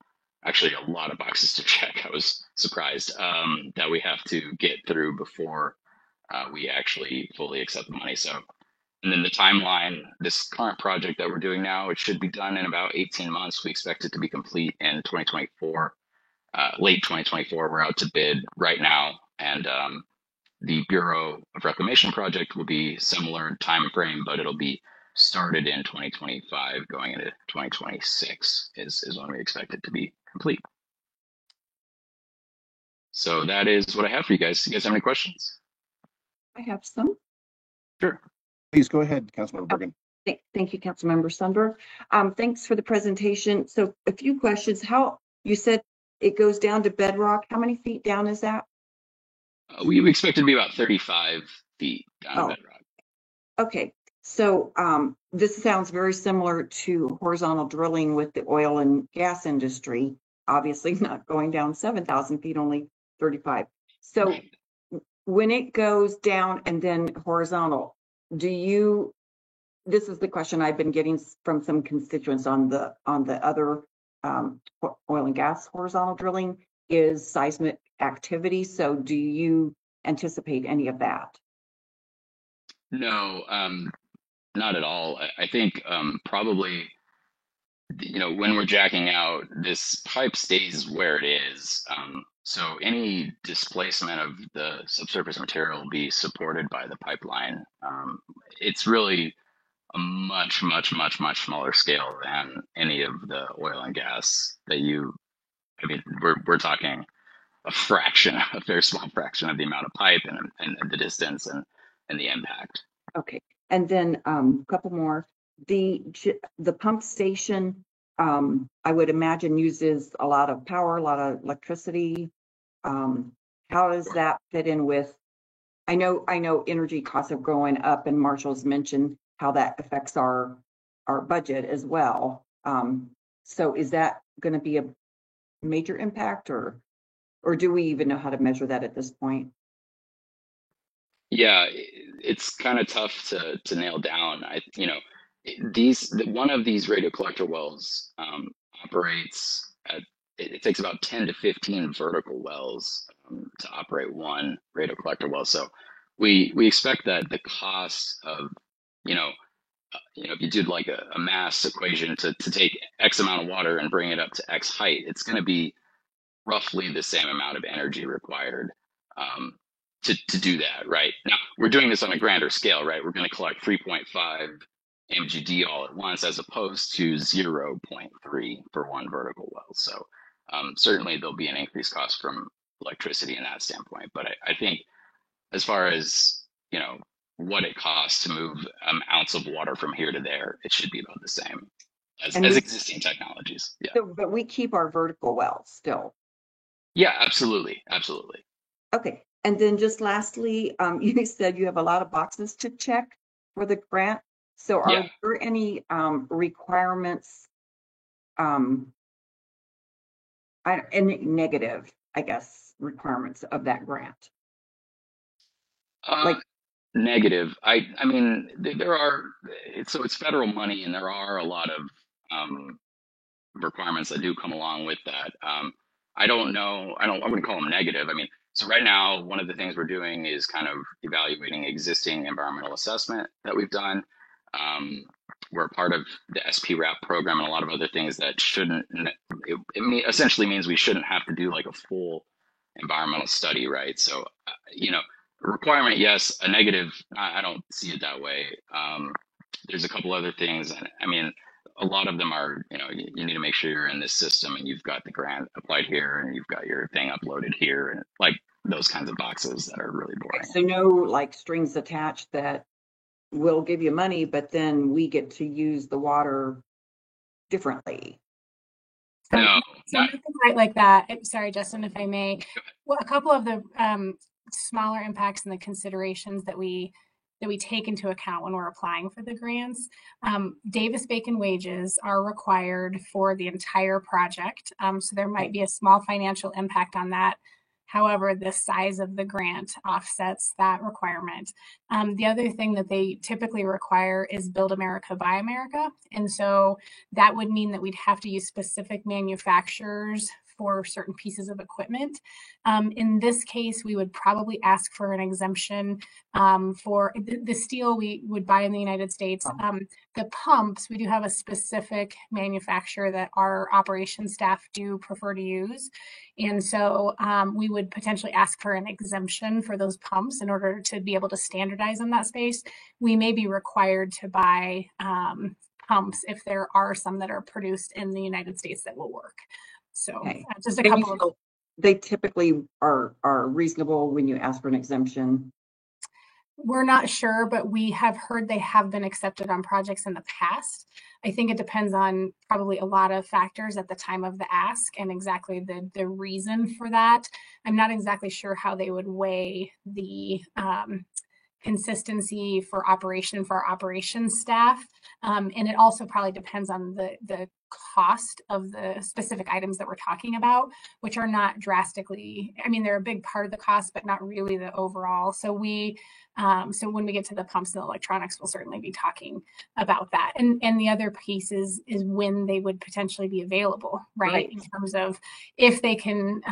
actually a lot of boxes to check. I was surprised that we have to get through before we actually fully accept the money. So, and then the timeline, this current project that we're doing now, it should be done in about 18 months. We expect it to be complete in 2024, late 2024. We're out to bid right now, and the Bureau of Reclamation project will be similar time frame, but it'll be started in 2025, going into 2026 is when we expect it to be complete. So that is what I have for you guys. You guys have any questions? I have some. Sure. Please go ahead, Councilmember Bergen. Thank you, Councilmember Sundberg. Thanks for the presentation. So a few questions. How you said it goes down to bedrock. How many feet down is that? We expect it to be about 35 feet down to bedrock. Okay. So this sounds very similar to horizontal drilling with the oil and gas industry, obviously not going down 7,000 feet, only 35. So when it goes down and then horizontal, this is the question I've been getting from some constituents on the other oil and gas horizontal drilling, is seismic activity. So do you anticipate any of that? No, not at all. I think probably, when we're jacking out, this pipe stays where it is. So any displacement of the subsurface material will be supported by the pipeline. It's really a much, much, much, much smaller scale than any of the oil and gas that I mean, we're talking a fraction, a very small fraction of the amount of pipe and the distance and the impact. Okay, and then a couple more. The pump station, I would imagine uses a lot of power, a lot of electricity. How does that fit in with? I know energy costs are going up, and Marshall's mentioned how that affects our budget as well. So is that going to be a major impact, or do we even know how to measure that at this point? Yeah, it's kind of tough to nail down. One of these radio collector wells operates at. It takes about 10 to 15 vertical wells to operate one radio collector well. So we expect that the cost of if you did like a mass equation to take X amount of water and bring it up to X height, it's going to be roughly the same amount of energy required to do that, right? Now, we're doing this on a grander scale, right? We're going to collect 3.5 MGD all at once as opposed to 0.3 for one vertical well. So certainly there'll be an increased cost from electricity in that standpoint. But I think as far as, what it costs to move an ounce of water from here to there, it should be about the same as existing technologies. Yeah. So, but we keep our vertical wells still. Yeah, absolutely. Absolutely. Okay. And then just lastly, you said you have a lot of boxes to check for the grant. So are there any requirements, any negative, I guess, requirements of that grant? Like negative. I mean, there are, so it's federal money and there are a lot of requirements that do come along with that. I don't know. I wouldn't call them negative. I mean, so right now, one of the things we're doing is kind of evaluating existing environmental assessment that we've done. We're part of the SPRAP program and a lot of other things that shouldn't, it essentially means we shouldn't have to do like a full environmental study, right? So, requirement, yes. A negative, I don't see it that way. There's a couple other things. And I mean, a lot of them are, you need to make sure you're in this system and you've got the grant applied here and you've got your thing uploaded here and like those kinds of boxes that are really boring. So no like strings attached that will give you money, but then we get to use the water differently. No, something right like that. Sorry, Justin, if I may. Well, a couple of the smaller impacts and the considerations that we take into account when we're applying for the grants. Davis-Bacon wages are required for the entire project. So there might be a small financial impact on that. However, the size of the grant offsets that requirement. The other thing that they typically require is Build America, Buy America. And so that would mean that we'd have to use specific manufacturers for certain pieces of equipment. In this case, we would probably ask for an exemption for the steel we would buy in the United States. The pumps, we do have a specific manufacturer that our operations staff do prefer to use. And so we would potentially ask for an exemption for those pumps in order to be able to standardize in that space. We may be required to buy pumps if there are some that are produced in the United States that will work. So just a couple of. They typically are reasonable when you ask for an exemption. We're not sure, but we have heard they have been accepted on projects in the past. I think it depends on probably a lot of factors at the time of the ask and exactly the reason for that. I'm not exactly sure how they would weigh the consistency for our operations staff. And it also probably depends on the cost of the specific items that we're talking about, which are not drastically, I mean, they're a big part of the cost, but not really the overall. So so when we get to the pumps and the electronics, we'll certainly be talking about that. And the other piece is when they would potentially be available, right? In terms of if they can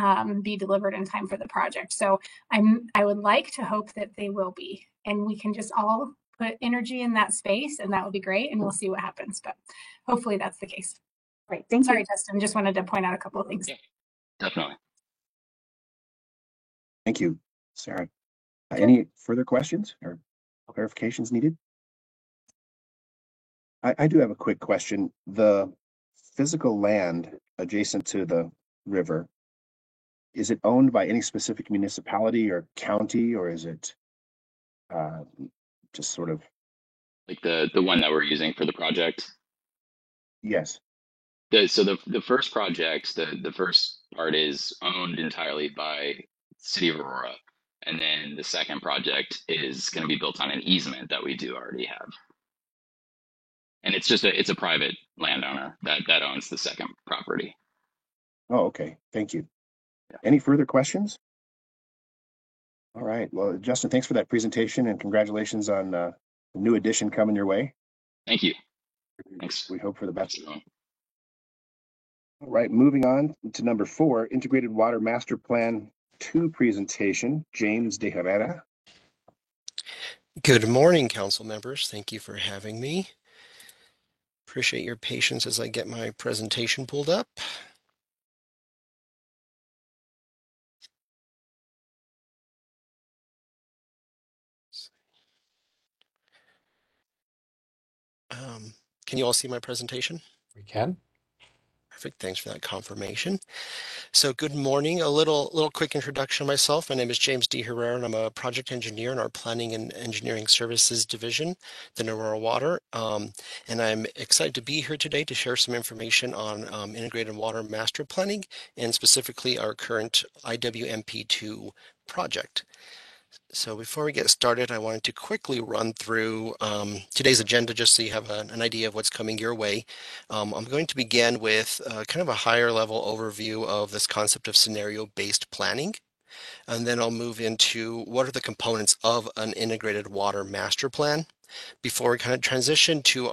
be delivered in time for the project. So I would like to hope that they will be, and we can just all put energy in that space, and that would be great. And we'll see what happens, but hopefully that's the case. Great, thank Sorry, you. Justin, just wanted to point out a couple of things. Yeah, definitely. Thank you, Sarah. Any further questions or clarifications needed? I do have a quick question. The physical land adjacent to the river, is it owned by any specific municipality or county, or is it just sort of? Like the one that we're using for the project. Yes. So the first project, the first part is owned entirely by City of Aurora. And then the second project is going to be built on an easement that we do already have. And it's just it's a private landowner that owns the second property. Oh, okay. Thank you. Any further questions? All right. Well, Justin, thanks for that presentation and congratulations on the new addition coming your way. Thank you. Thanks. We hope for the best. All right. Moving on to number 4, Integrated Water Master Plan 2 presentation, James De Herrera. Good morning, council members. Thank you for having me. Appreciate your patience as I get my presentation pulled up. Can you all see my presentation? We can. Perfect. Thanks for that confirmation. So good morning. A little quick introduction of myself. My name is James De Herrera, and I'm a project engineer in our Planning and Engineering Services division, the Aurora Water. And I'm excited to be here today to share some information on Integrated Water Master Planning, and specifically our current IWMP2 project. So before we get started, I wanted to quickly run through today's agenda just so you have an idea of what's coming your way. I'm going to begin with kind of a higher level overview of this concept of scenario-based planning. And then I'll move into what are the components of an integrated water master plan before we kind of transition to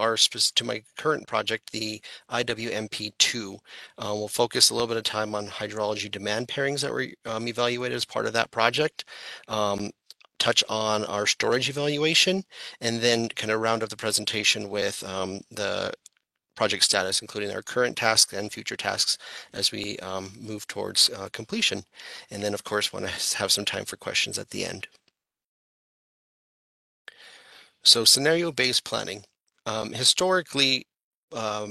my current project, the IWMP2. We'll focus a little bit of time on hydrology demand pairings that were evaluated as part of that project. Touch on our storage evaluation, and then kind of round up the presentation with the project status, including our current tasks and future tasks as we move towards completion. And then, of course, want to have some time for questions at the end. So scenario-based planning. Historically,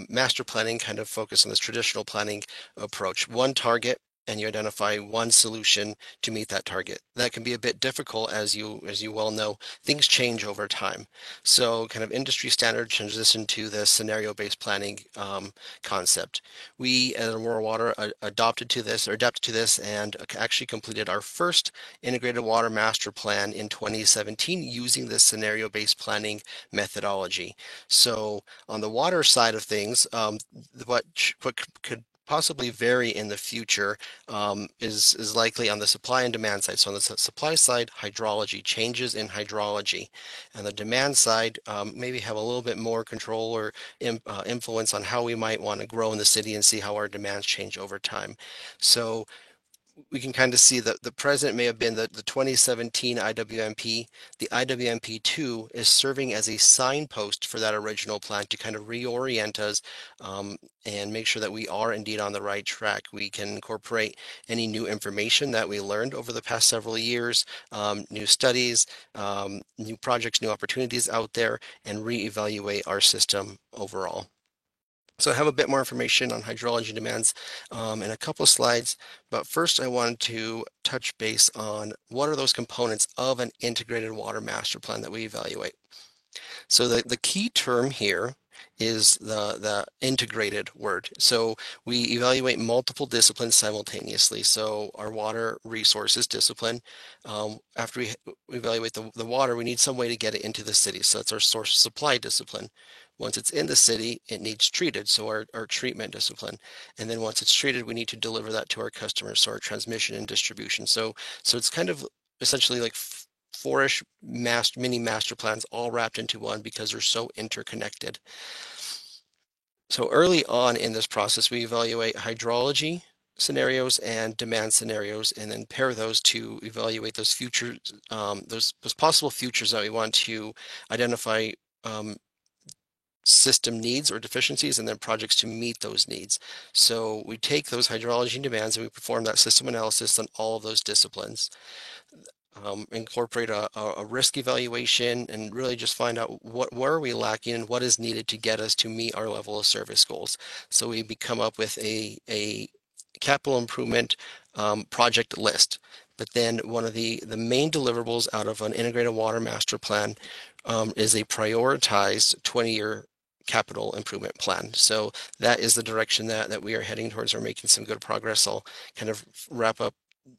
master planning kind of focused on this traditional planning approach. One target, and you identify one solution to meet that target. That can be a bit difficult, as you well know. Things change over time. So kind of industry standard transition to the scenario-based planning concept. We at Aurora Water adapted to this and actually completed our first integrated water master plan in 2017 using this scenario-based planning methodology. So on the water side of things, what could possibly vary in the future is likely on the supply and demand side. So on the supply side, hydrology, changes in hydrology. And the demand side, maybe have a little bit more control or influence on how we might want to grow in the city and see how our demands change over time. So we can kind of see that the present may have been the 2017 IWMP. The IWMP2 is serving as a signpost for that original plan to kind of reorient us and make sure that we are indeed on the right track. We can incorporate any new information that we learned over the past several years, new studies, new projects, new opportunities out there, and reevaluate our system overall. So I have a bit more information on hydrology demands in a couple of slides, but first I wanted to touch base on what are those components of an integrated water master plan that we evaluate. So the key term here is the integrated word. So we evaluate multiple disciplines simultaneously. So our water resources discipline, after we evaluate the water, we need some way to get it into the city. So that's our source supply discipline. Once it's in the city, it needs treated, so our treatment discipline. And then once it's treated, we need to deliver that to our customers, so our transmission and distribution. So it's kind of essentially like four-ish mini master plans all wrapped into one because they're so interconnected. So early on in this process, we evaluate hydrology, scenarios and demand scenarios, and then pair those to evaluate those futures, those possible futures that we want to identify system needs or deficiencies, and then projects to meet those needs. So we take those hydrology demands and we perform that system analysis on all of those disciplines. Incorporate a risk evaluation and really just find out where are we lacking and what is needed to get us to meet our level of service goals. So we come up with a capital improvement project list. But then one of the main deliverables out of an integrated water master plan is a prioritized 20-year capital improvement plan. So that is the direction that we are heading towards. We're making some good progress. I'll kind of wrap up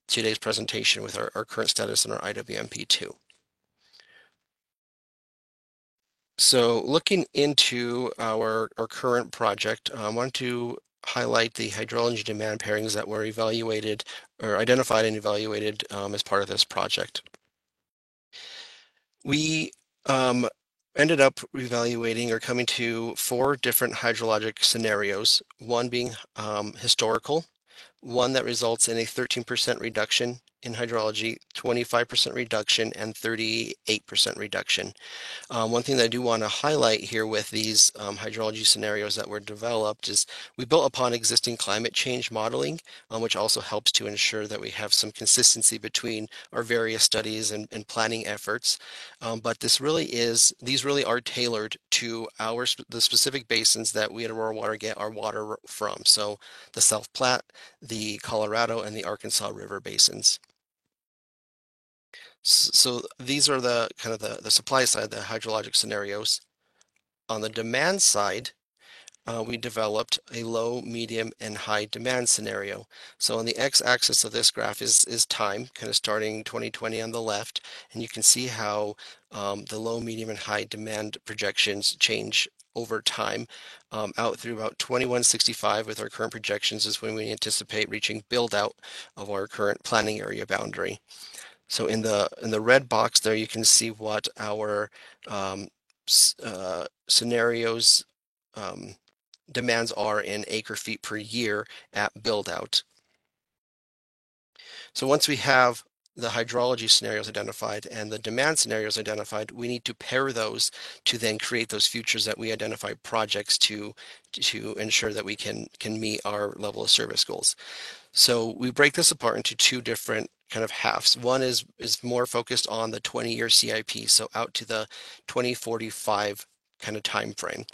today's presentation with our current status on our IWMP2. So looking into our current project, I want to highlight the hydrology demand pairings that were evaluated or identified and evaluated as part of this project. We ended up evaluating or coming to 4 different hydrologic scenarios, one being historical, one that results in a 13% reduction in hydrology, 25% reduction, and 38% reduction. One thing that I do want to highlight here with these hydrology scenarios that were developed is we built upon existing climate change modeling, which also helps to ensure that we have some consistency between our various studies and planning efforts. But these really are tailored to the specific basins that we at Aurora Water get our water from. So the South Platte, the Colorado, and the Arkansas River basins. So these are the kind of the supply side, the hydrologic scenarios. On the demand side, we developed a low, medium, and high demand scenario. So on the x-axis of this graph is time, kind of starting 2020 on the left, and you can see how the low, medium, and high demand projections change over time out through about 2165 with our current projections is when we anticipate reaching build out of our current planning area boundary. So in the red box there, you can see what our scenarios demands are in acre feet per year at build out. So once we have the hydrology scenarios identified and the demand scenarios identified, we need to pair those to then create those futures that we identify projects to ensure that we can meet our level of service goals. So we break this apart into 2 different kind of halves. One is more focused on the 20-year CIP, so out to the 2045 kind of time frame.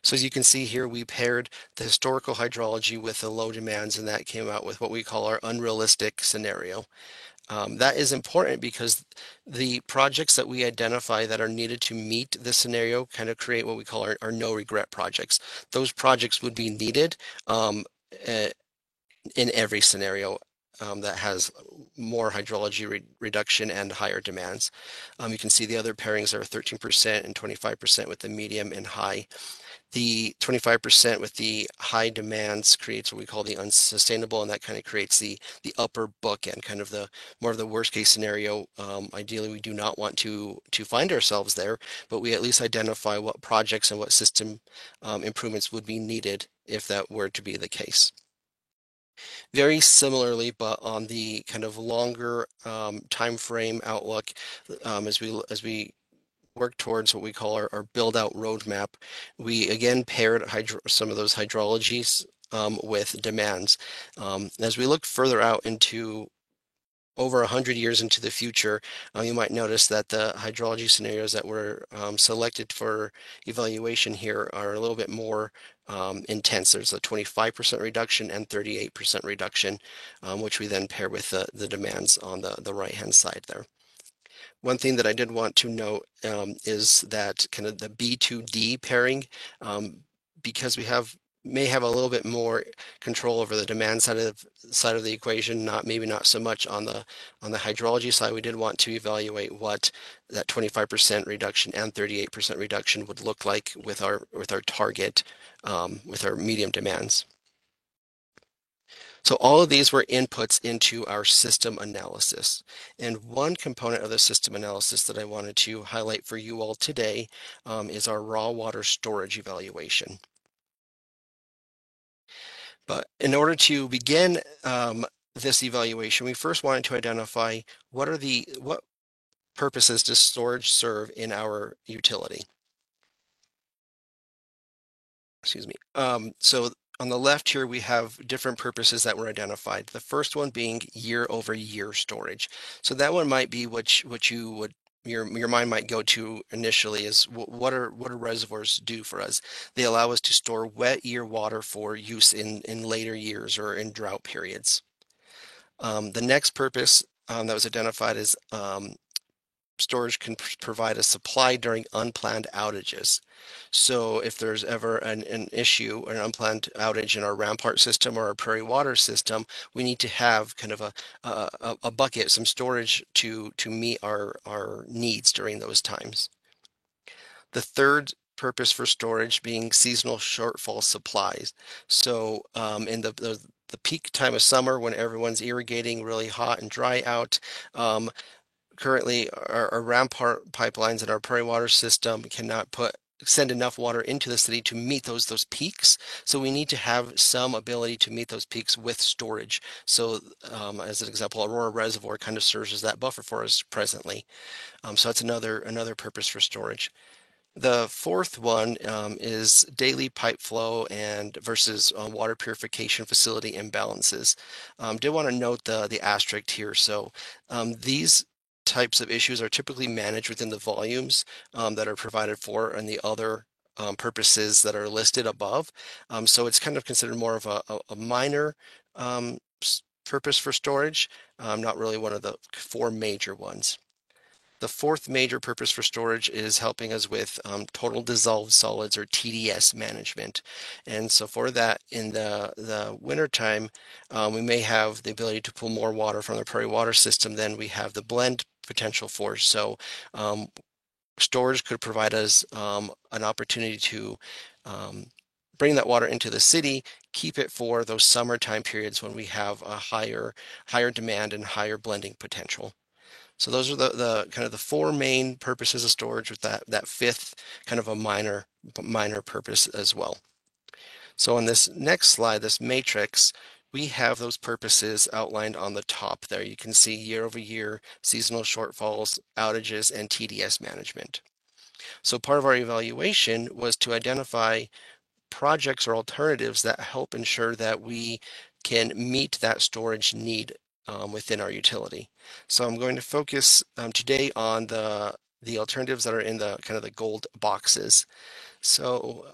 So as you can see here, we paired the historical hydrology with the low demands, and that came out with what we call our unrealistic scenario. That is important because the projects that we identify that are needed to meet this scenario kind of create what we call our no regret projects. Those projects would be needed in every scenario that has more hydrology reduction and higher demands. You can see the other pairings are 13% and 25% with the medium and high. The 25% with the high demands creates what we call the unsustainable, and that kind of creates the upper bookend, kind of the more of the worst case scenario. Ideally, we do not want to find ourselves there, but we at least identify what projects and what system improvements would be needed if that were to be the case. Very similarly, but on the kind of longer time frame outlook, as we work towards what we call our build out roadmap, we again paired some of those hydrologies with demands. As we look further out into over 100 years into the future, you might notice that the hydrology scenarios that were selected for evaluation here are a little bit more intense. There's a 25% reduction and 38% reduction, which we then pair with the demands on the right-hand side there. One thing that I did want to note is that kind of the B2D pairing, because we may have a little bit more control over the demand side of the equation, maybe not so much on the hydrology side. We did want to evaluate what that 25% reduction and 38% reduction would look like with our target, with our medium demands. So all of these were inputs into our system analysis. And one component of the system analysis that I wanted to highlight for you all today is our raw water storage evaluation. But in order to begin this evaluation, we first wanted to identify what purposes does storage serve in our utility. Excuse me. So on the left here, we have different purposes that were identified. The first one being year-over-year storage. So that one might be what you would your mind might go to initially is what do reservoirs do for us? They allow us to store wet year water for use in later years or in drought periods. The next purpose that was identified is storage can provide a supply during unplanned outages. So if there's ever an issue or an unplanned outage in our Rampart system or our Prairie Water system, we need to have kind of a bucket, some storage to meet our needs during those times. The third purpose for storage being seasonal shortfall supplies. So in the peak time of summer when everyone's irrigating really hot and dry out, currently our Rampart pipelines and our Prairie Water system cannot send enough water into the city to meet those peaks. So we need to have some ability to meet those peaks with storage. So as an example, Aurora Reservoir kind of serves as that buffer for us presently. So that's another purpose for storage. The fourth one is daily pipe flow and versus water purification facility imbalances. Did want to note the asterisk here. So these types of issues are typically managed within the volumes that are provided for and the other purposes that are listed above. So it's kind of considered more of a minor purpose for storage, not really one of the four major ones. The fourth major purpose for storage is helping us with total dissolved solids or TDS management. And so for that, in the wintertime, we may have the ability to pull more water from the Prairie Water system than we have the blend potential for. So storage could provide us an opportunity to bring that water into the city, keep it for those summertime periods when we have a higher demand and higher blending potential. So those are the kind of the four main purposes of storage, with that fifth kind of a minor purpose as well. So on this next slide, this matrix, we have those purposes outlined on the top there. You can see year over year, seasonal shortfalls, outages, and TDS management. So part of our evaluation was to identify projects or alternatives that help ensure that we can meet that storage need within our utility. So I'm going to focus today on the alternatives that are in the kind of the gold boxes. So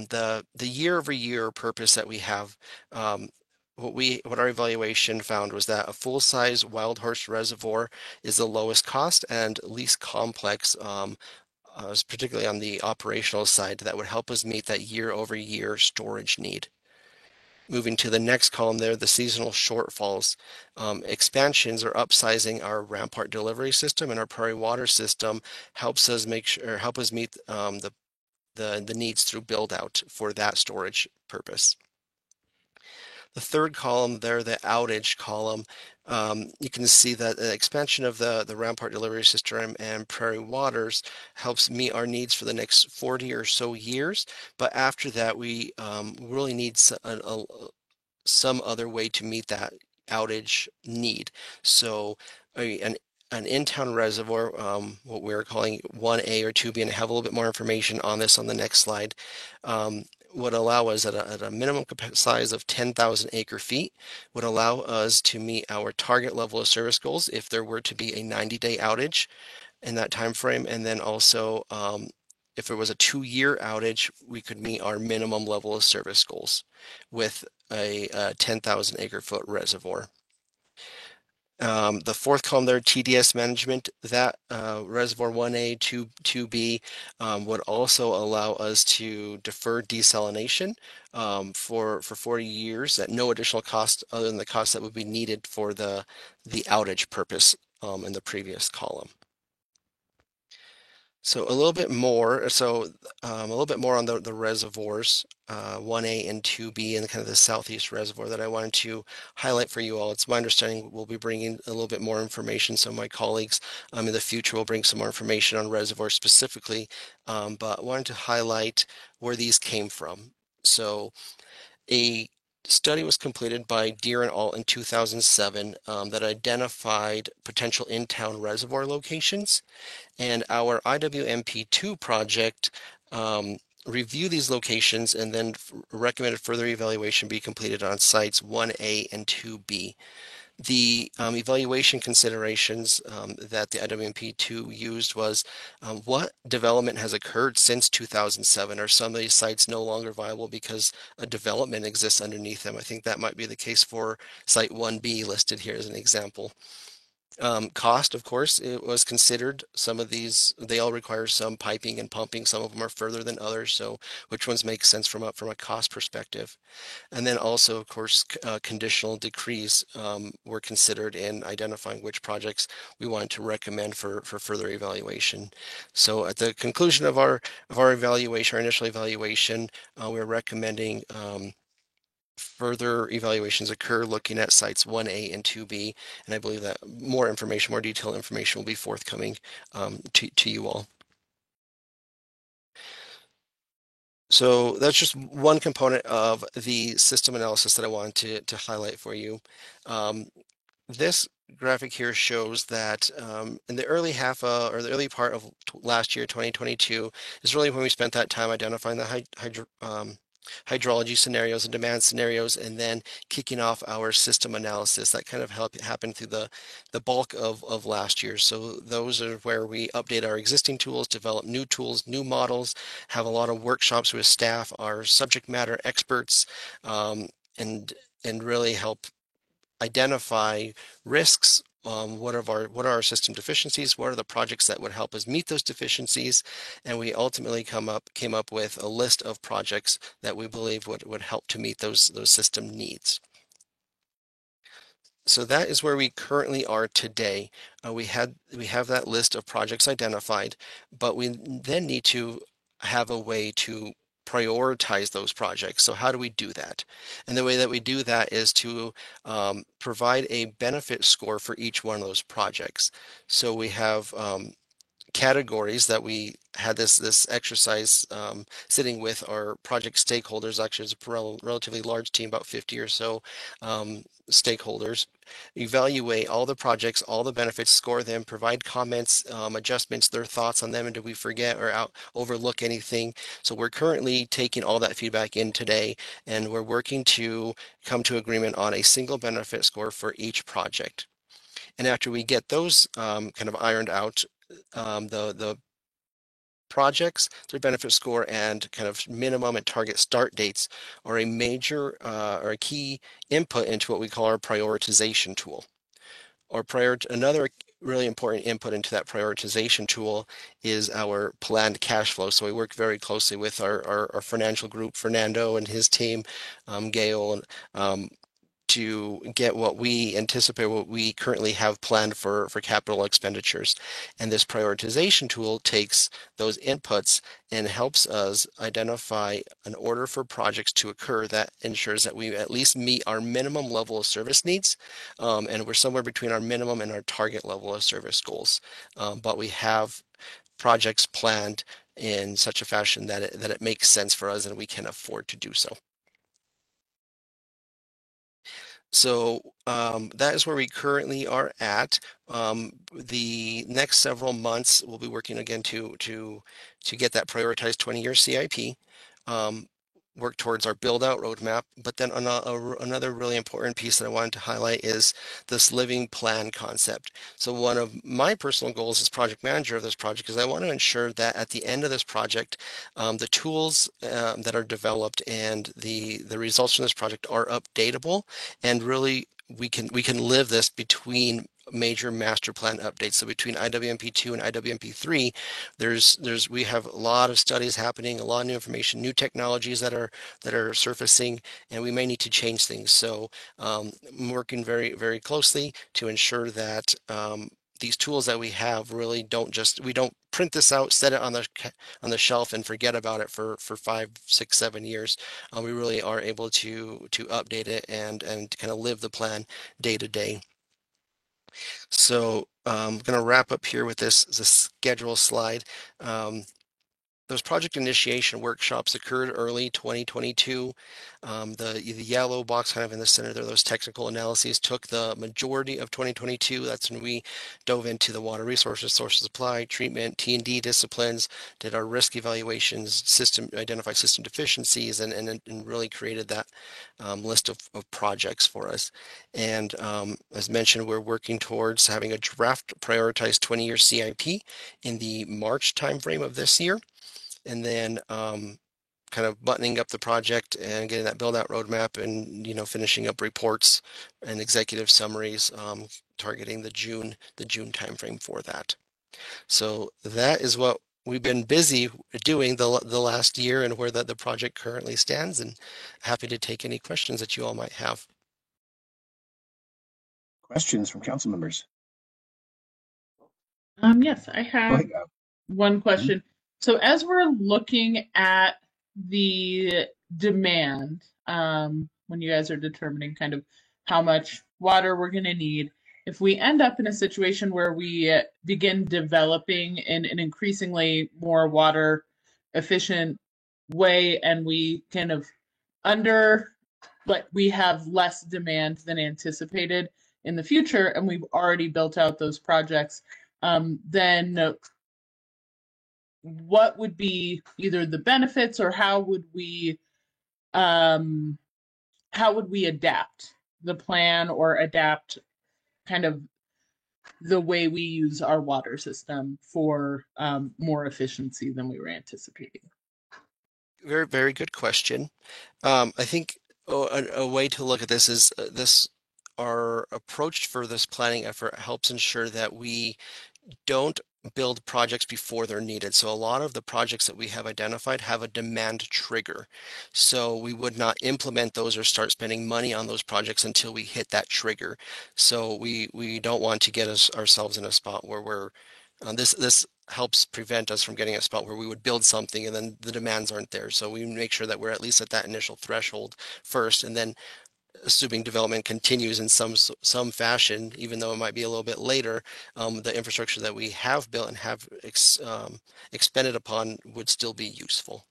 the year-over-year purpose that we have, what our evaluation found was that a full-size Wild Horse reservoir is the lowest cost and least complex, particularly on the operational side, that would help us meet that year-over-year storage need. Moving to the next column there, the seasonal shortfalls. Expansions or upsizing our Rampart delivery system and our Prairie Water system helps us meet the needs through build out for that storage purpose. The third column there, the outage column, you can see that the expansion of the Rampart delivery system and Prairie Waters helps meet our needs for the next 40 or so years. But after that, we really need some other way to meet that outage need. So an in-town reservoir, what we're calling 1A or 2B, and I have a little bit more information on this on the next slide, would allow us at a minimum size of 10,000 acre-feet, would allow us to meet our target level of service goals if there were to be a 90-day outage in that time frame. And then also, if there was a 2-year outage, we could meet our minimum level of service goals with a 10,000 acre-foot reservoir. The fourth column there, TDS management, that reservoir 1A, 2B would also allow us to defer desalination for 40 years at no additional cost other than the cost that would be needed for the outage purpose in the previous column. So a little bit more. A little bit more on the reservoirs, 1A and 2B, and kind of the southeast reservoir that I wanted to highlight for you all. It's my understanding we'll be bringing a little bit more information. So my colleagues in the future will bring some more information on reservoirs specifically, but I wanted to highlight where these came from. So a study was completed by Deere and Alt in 2007 that identified potential in-town reservoir locations. And our IWMP2 project reviewed these locations and then recommended further evaluation be completed on sites 1A and 2B. The evaluation considerations that the IWMP2 used was what development has occurred since 2007? Are some of these sites no longer viable because a development exists underneath them? I think that might be the case for site 1B listed here as an example. Cost, of course, it was considered. Some of these, they all require some piping and pumping. Some of them are further than others. So which ones make sense from a cost perspective? And then also, of course, conditional decrees were considered in identifying which projects we wanted to recommend for further evaluation. So at the conclusion of our evaluation, our initial evaluation, we're recommending further evaluations occur looking at sites 1A and 2B, and I believe that more detailed information will be forthcoming to you all. So that's just one component of the system analysis that I wanted to highlight for you. This graphic here shows that in the early or the early part of last year, 2022, is really when we spent that time identifying the hydrology scenarios and demand scenarios, and then kicking off our system analysis. That kind of happened through the bulk of last year. So those are where we update our existing tools, develop new tools, new models, have a lot of workshops with staff, our subject matter experts, and really help identify risks. What are our system deficiencies? What are the projects that would help us meet those deficiencies? And we ultimately came up with a list of projects that we believe would help to meet those system needs. So that is where we currently are today. We have that list of projects identified, but we then need to have a way to prioritize those projects. So how do we do that? And the way that we do that is to provide a benefit score for each one of those projects. So we have categories that we had this exercise sitting with our project stakeholders. Actually, it's a relatively large team, about 50 or so stakeholders. Evaluate all the projects, all the benefits, score them, provide comments, adjustments, their thoughts on them, and do we forget or overlook anything? So we're currently taking all that feedback in today, and we're working to come to agreement on a single benefit score for each project. And after we get those kind of ironed out, the projects, their benefit score, and kind of minimum and target start dates are a major or a key input into what we call our prioritization tool. Another really important input into that prioritization tool is our planned cash flow. So we work very closely with our financial group, Fernando and his team, Gail, to get what we anticipate, what we currently have planned for capital expenditures. And this prioritization tool takes those inputs and helps us identify an order for projects to occur that ensures that we at least meet our minimum level of service needs. And we're somewhere between our minimum and our target level of service goals. But we have projects planned in such a fashion that it makes sense for us and we can afford to do so. So that is where we currently are at. The next several months, we'll be working again to get that prioritized 20-year CIP, work towards our build-out roadmap. But then another really important piece that I wanted to highlight is this living plan concept. So one of my personal goals as project manager of this project is I want to ensure that at the end of this project, the tools that are developed and the results from this project are updatable, and really we can live this between major master plan updates. So between IWMP2 and IWMP3, we have a lot of studies happening, a lot of new information, new technologies that are surfacing, and we may need to change things. So I'm working very, very closely to ensure that these tools that we have really we don't print this out, set it on the shelf, and forget about it for 5, 6, 7 years. We really are able to update it and kind of live the plan day to day. So I'm going to wrap up here with this schedule slide. those project initiation workshops occurred early 2022. The yellow box kind of in the center there, those technical analyses took the majority of 2022. That's when we dove into the water resources, source supply, treatment, T&D disciplines, did our risk evaluations, identified system deficiencies, and really created that list of projects for us. And as mentioned, we're working towards having a draft prioritized 20-year CIP in the March timeframe of this year. And then kind of buttoning up the project and getting that build out roadmap and, finishing up reports and executive summaries, targeting the June timeframe for that. So that is what we've been busy doing the last year and where the project currently stands, and happy to take any questions that you all might have. Questions from council members? Yes, I have one question. So as we're looking at the demand, when you guys are determining kind of how much water we're going to need, if we end up in a situation where we begin developing in an increasingly more water efficient way, and we kind of we have less demand than anticipated in the future, and we've already built out those projects, then what would be either the benefits, or how would we adapt the plan or adapt kind of the way we use our water system for more efficiency than we were anticipating? Very, very good question. I think a way to look at this is our approach for this planning effort helps ensure that we don't build projects before they're needed. So a lot of the projects that we have identified have a demand trigger. So we would not implement those or start spending money on those projects until we hit that trigger. So we don't want to get ourselves in a spot where we're this helps prevent us from getting a spot where we would build something and then the demands aren't there. So we make sure that we're at least at that initial threshold first, and then assuming development continues in some fashion, even though it might be a little bit later, the infrastructure that we have built and have expended upon would still be useful.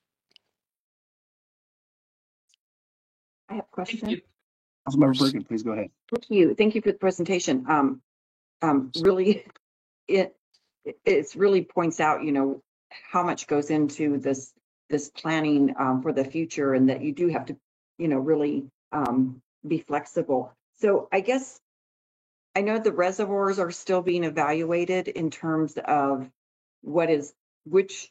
I have a question. Councilmember Bergen, please go ahead. Thank you. Thank you for the presentation. Really, it really points out, how much goes into this planning for the future, and that you do have to, really be flexible. So I guess I know the reservoirs are still being evaluated in terms of which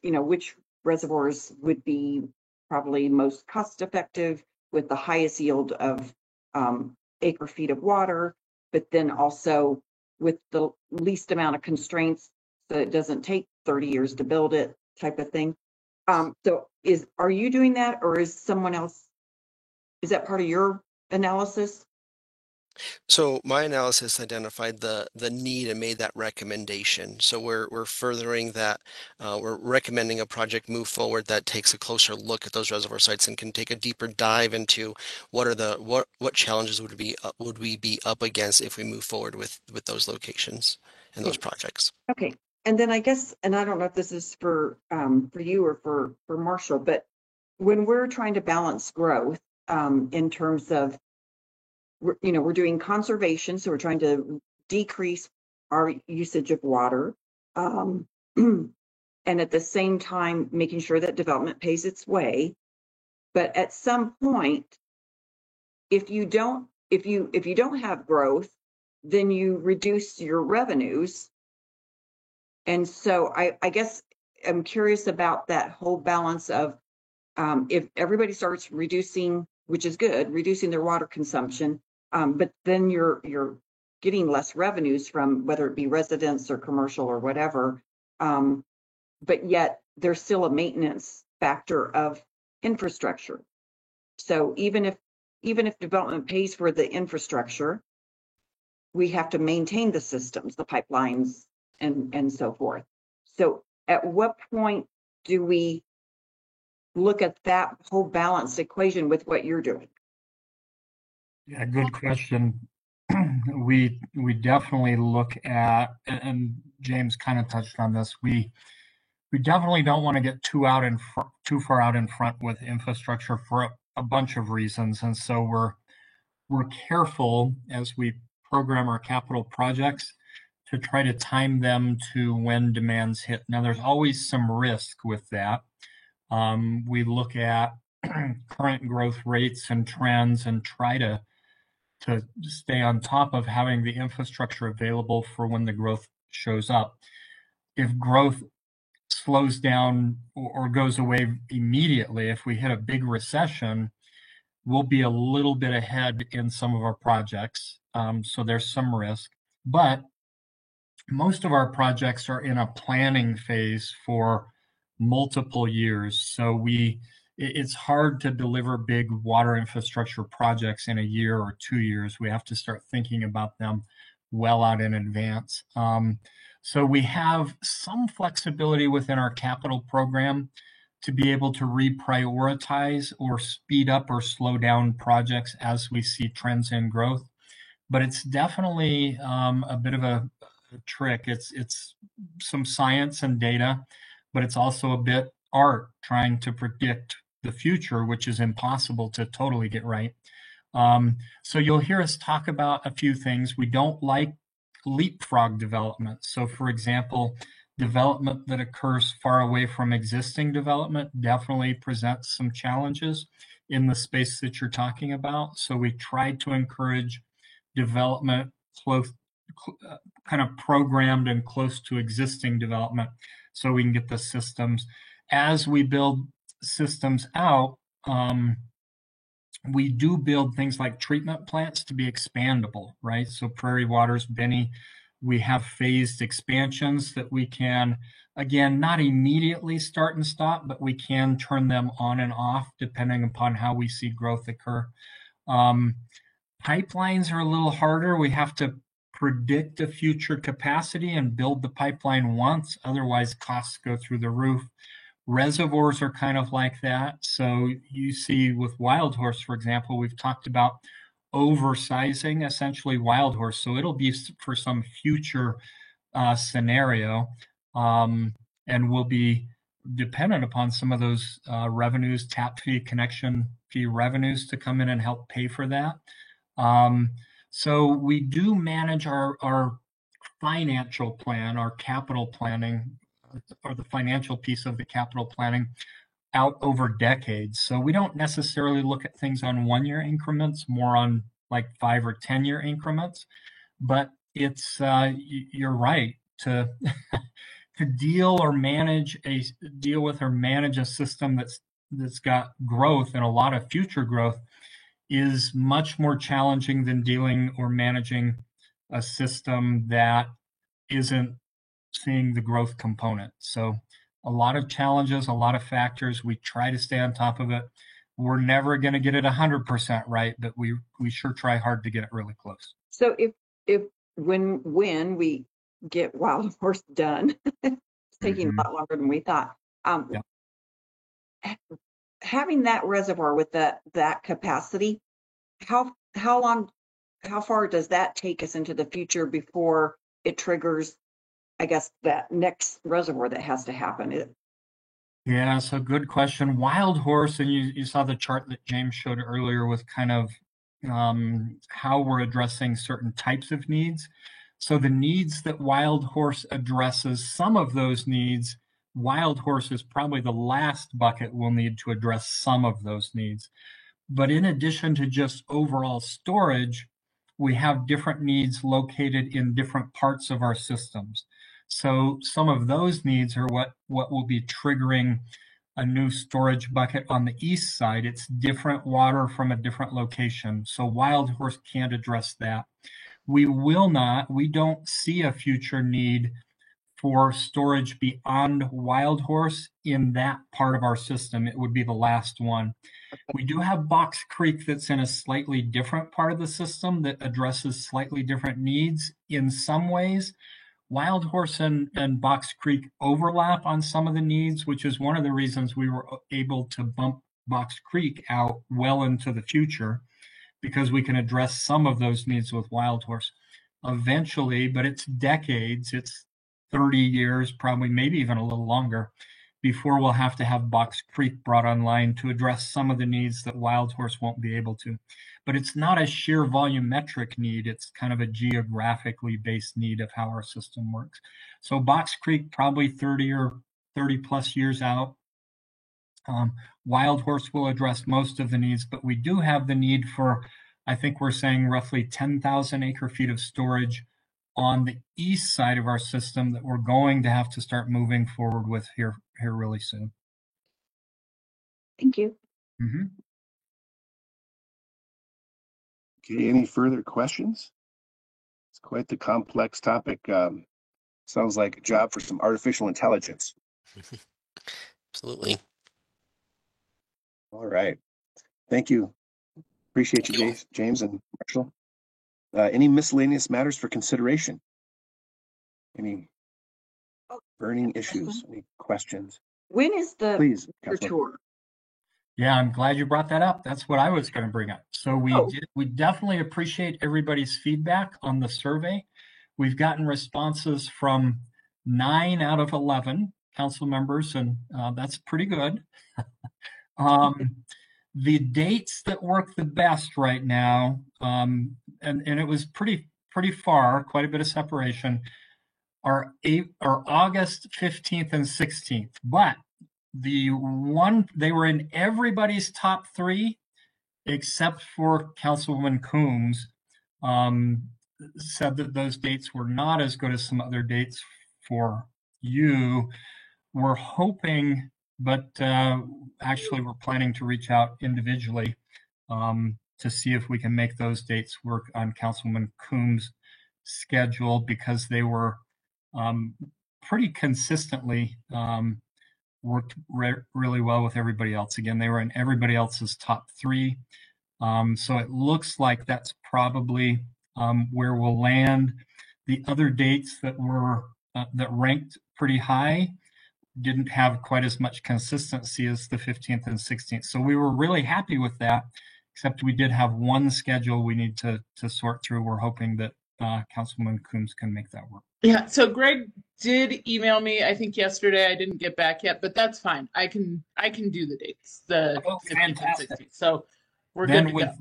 reservoirs would be probably most cost effective with the highest yield of acre feet of water, but then also with the least amount of constraints, so it doesn't take 30 years to build it, type of thing. So are you doing that, or is someone else? Is that part of your analysis? So my analysis identified the need and made that recommendation. So we're furthering that. We're recommending a project move forward that takes a closer look at those reservoir sites and can take a deeper dive into what challenges would we be up against if we move forward with those locations and those projects. Okay, and then I guess, and I don't know if this is for you or for Marshall, but when we're trying to balance growth in terms of we're doing conservation, so we're trying to decrease our usage of water, and at the same time making sure that development pays its way. But at some point, if you don't have growth, then you reduce your revenues. And so I guess I'm curious about that whole balance of if everybody starts reducing, which is good, reducing their water consumption, but then you're getting less revenues from whether it be residents or commercial or whatever, but yet there's still a maintenance factor of infrastructure. So even if development pays for the infrastructure, we have to maintain the systems, the pipelines, and so forth. So at what point do we look at that whole balanced equation with what you're doing? Yeah, good question. We definitely look at, and James kind of touched on this, we we definitely don't want to get too far out in front with infrastructure for a bunch of reasons, and so we're careful as we program our capital projects to try to time them to when demands hit. Now, there's always some risk with that. We look at current growth rates and trends and try to stay on top of having the infrastructure available for when the growth shows up. If growth slows down or goes away immediately, if we hit a big recession, we'll be a little bit ahead in some of our projects. So there's some risk, but most of our projects are in a planning phase for multiple years. So it's hard to deliver big water infrastructure projects in a year or 2 years. We have to start thinking about them well out in advance. So we have some flexibility within our capital program to be able to reprioritize or speed up or slow down projects as we see trends in growth. But it's definitely a bit of a trick. It's some science and data, but it's also a bit art trying to predict the future, which is impossible to totally get right. So you'll hear us talk about a few things. We don't like leapfrog development. So for example, development that occurs far away from existing development definitely presents some challenges in the space that you're talking about. So we try to encourage development close, kind of programmed and close to existing development so we can get the systems. As we build systems out, we do build things like treatment plants to be expandable, right? So Prairie Waters, Benny, we have phased expansions that we can, again, not immediately start and stop, but we can turn them on and off depending upon how we see growth occur. Pipelines are a little harder. We have to predict a future capacity and build the pipeline once, otherwise costs go through the roof. Reservoirs are kind of like that. So you see with Wild Horse, for example, we've talked about oversizing essentially Wild Horse. So it'll be for some future scenario and will be dependent upon some of those revenues, tap fee, connection fee revenues to come in and help pay for that. So we do manage our financial plan, our capital planning, or the financial piece of the capital planning out over decades. So we don't necessarily look at things on 1-year increments, more on like 5 or 10-year increments. But it's you're right to to deal with or manage a system that's got growth and a lot of future growth is much more challenging than dealing or managing a system that isn't seeing the growth component. So a lot of challenges, a lot of factors. We try to stay on top of it. We're never going to get it 100% right, but we sure try hard to get it really close. So when we get Wild Horse done, it's taking a lot longer than we thought. Having that reservoir with that capacity, how far does that take us into the future before it triggers, I guess, that next reservoir that has to happen? Yeah, so good question. Wild Horse, and you saw the chart that James showed earlier with kind of how we're addressing certain types of needs. So the needs that Wild Horse addresses, some of those needs, Wild Horse is probably the last bucket we'll need to address some of those needs. But in addition to just overall storage, we have different needs located in different parts of our systems. So some of those needs are what will be triggering a new storage bucket on the east side. It's different water from a different location. So Wild Horse can't address that. We don't see a future need for storage beyond Wild Horse in that part of our system. It would be the last one. We do have Box Creek that's in a slightly different part of the system that addresses slightly different needs in some ways. Wild Horse and Box Creek overlap on some of the needs, which is one of the reasons we were able to bump Box Creek out well into the future, because we can address some of those needs with Wild Horse eventually, but it's decades. It's 30 years, probably maybe even a little longer, before we'll have to have Box Creek brought online to address some of the needs that Wild Horse won't be able to. But it's not a sheer volumetric need, it's kind of a geographically based need of how our system works. So Box Creek, probably 30 or 30 plus years out. Wild Horse will address most of the needs, but we do have the need for, I think we're saying roughly 10,000 acre feet of storage on the east side of our system that we're going to have to start moving forward with here really soon. Thank you. Mm-hmm. Okay, any further questions? It's quite the complex topic. Sounds like a job for some artificial intelligence. Absolutely. All right. Thank you. Appreciate you, James and Marshall. Any miscellaneous matters for consideration? Any burning issues? Any questions? When is the Please, tour? Yeah, I'm glad you brought that up. That's what I was going to bring up. So we definitely appreciate everybody's feedback on the survey. We've gotten responses from 9 out of 11 council members, and that's pretty good. The dates that work the best right now, and it was pretty far, quite a bit of separation, are August 15th and 16th. But they were in everybody's top 3, except for Councilwoman Coombs, said that those dates were not as good as some other dates for you. We're hoping, but actually we're planning to reach out individually to see if we can make those dates work on Councilwoman Coombs' schedule, because they were pretty consistently worked really well with everybody else. Again, they were in everybody else's top 3. So it looks like that's probably where we'll land. The other dates that were that ranked pretty high didn't have quite as much consistency as the 15th and 16th. So we were really happy with that, except we did have one schedule we need to sort through. We're hoping that Councilwoman Coombs can make that work. Yeah, so Greg did email me, I think yesterday. I didn't get back yet, but that's fine. I can do the dates, the 15th and 16th. So we're good to go.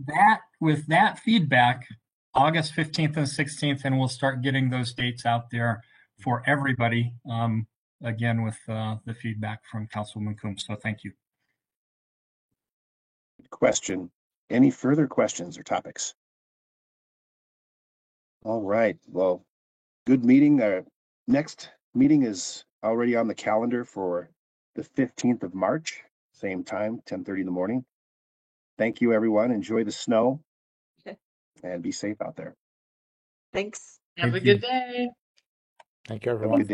With that feedback, August 15th and 16th, and we'll start getting those dates out there for everybody. Again, with the feedback from Councilwoman Coombs. So thank you. Question. Any further questions or topics? All right. Well, good meeting. Our next meeting is already on the calendar for the 15th of March, same time, 10:30 in the morning. Thank you, everyone. Enjoy the snow and be safe out there. Thanks. Have a good day. Thank you, everyone.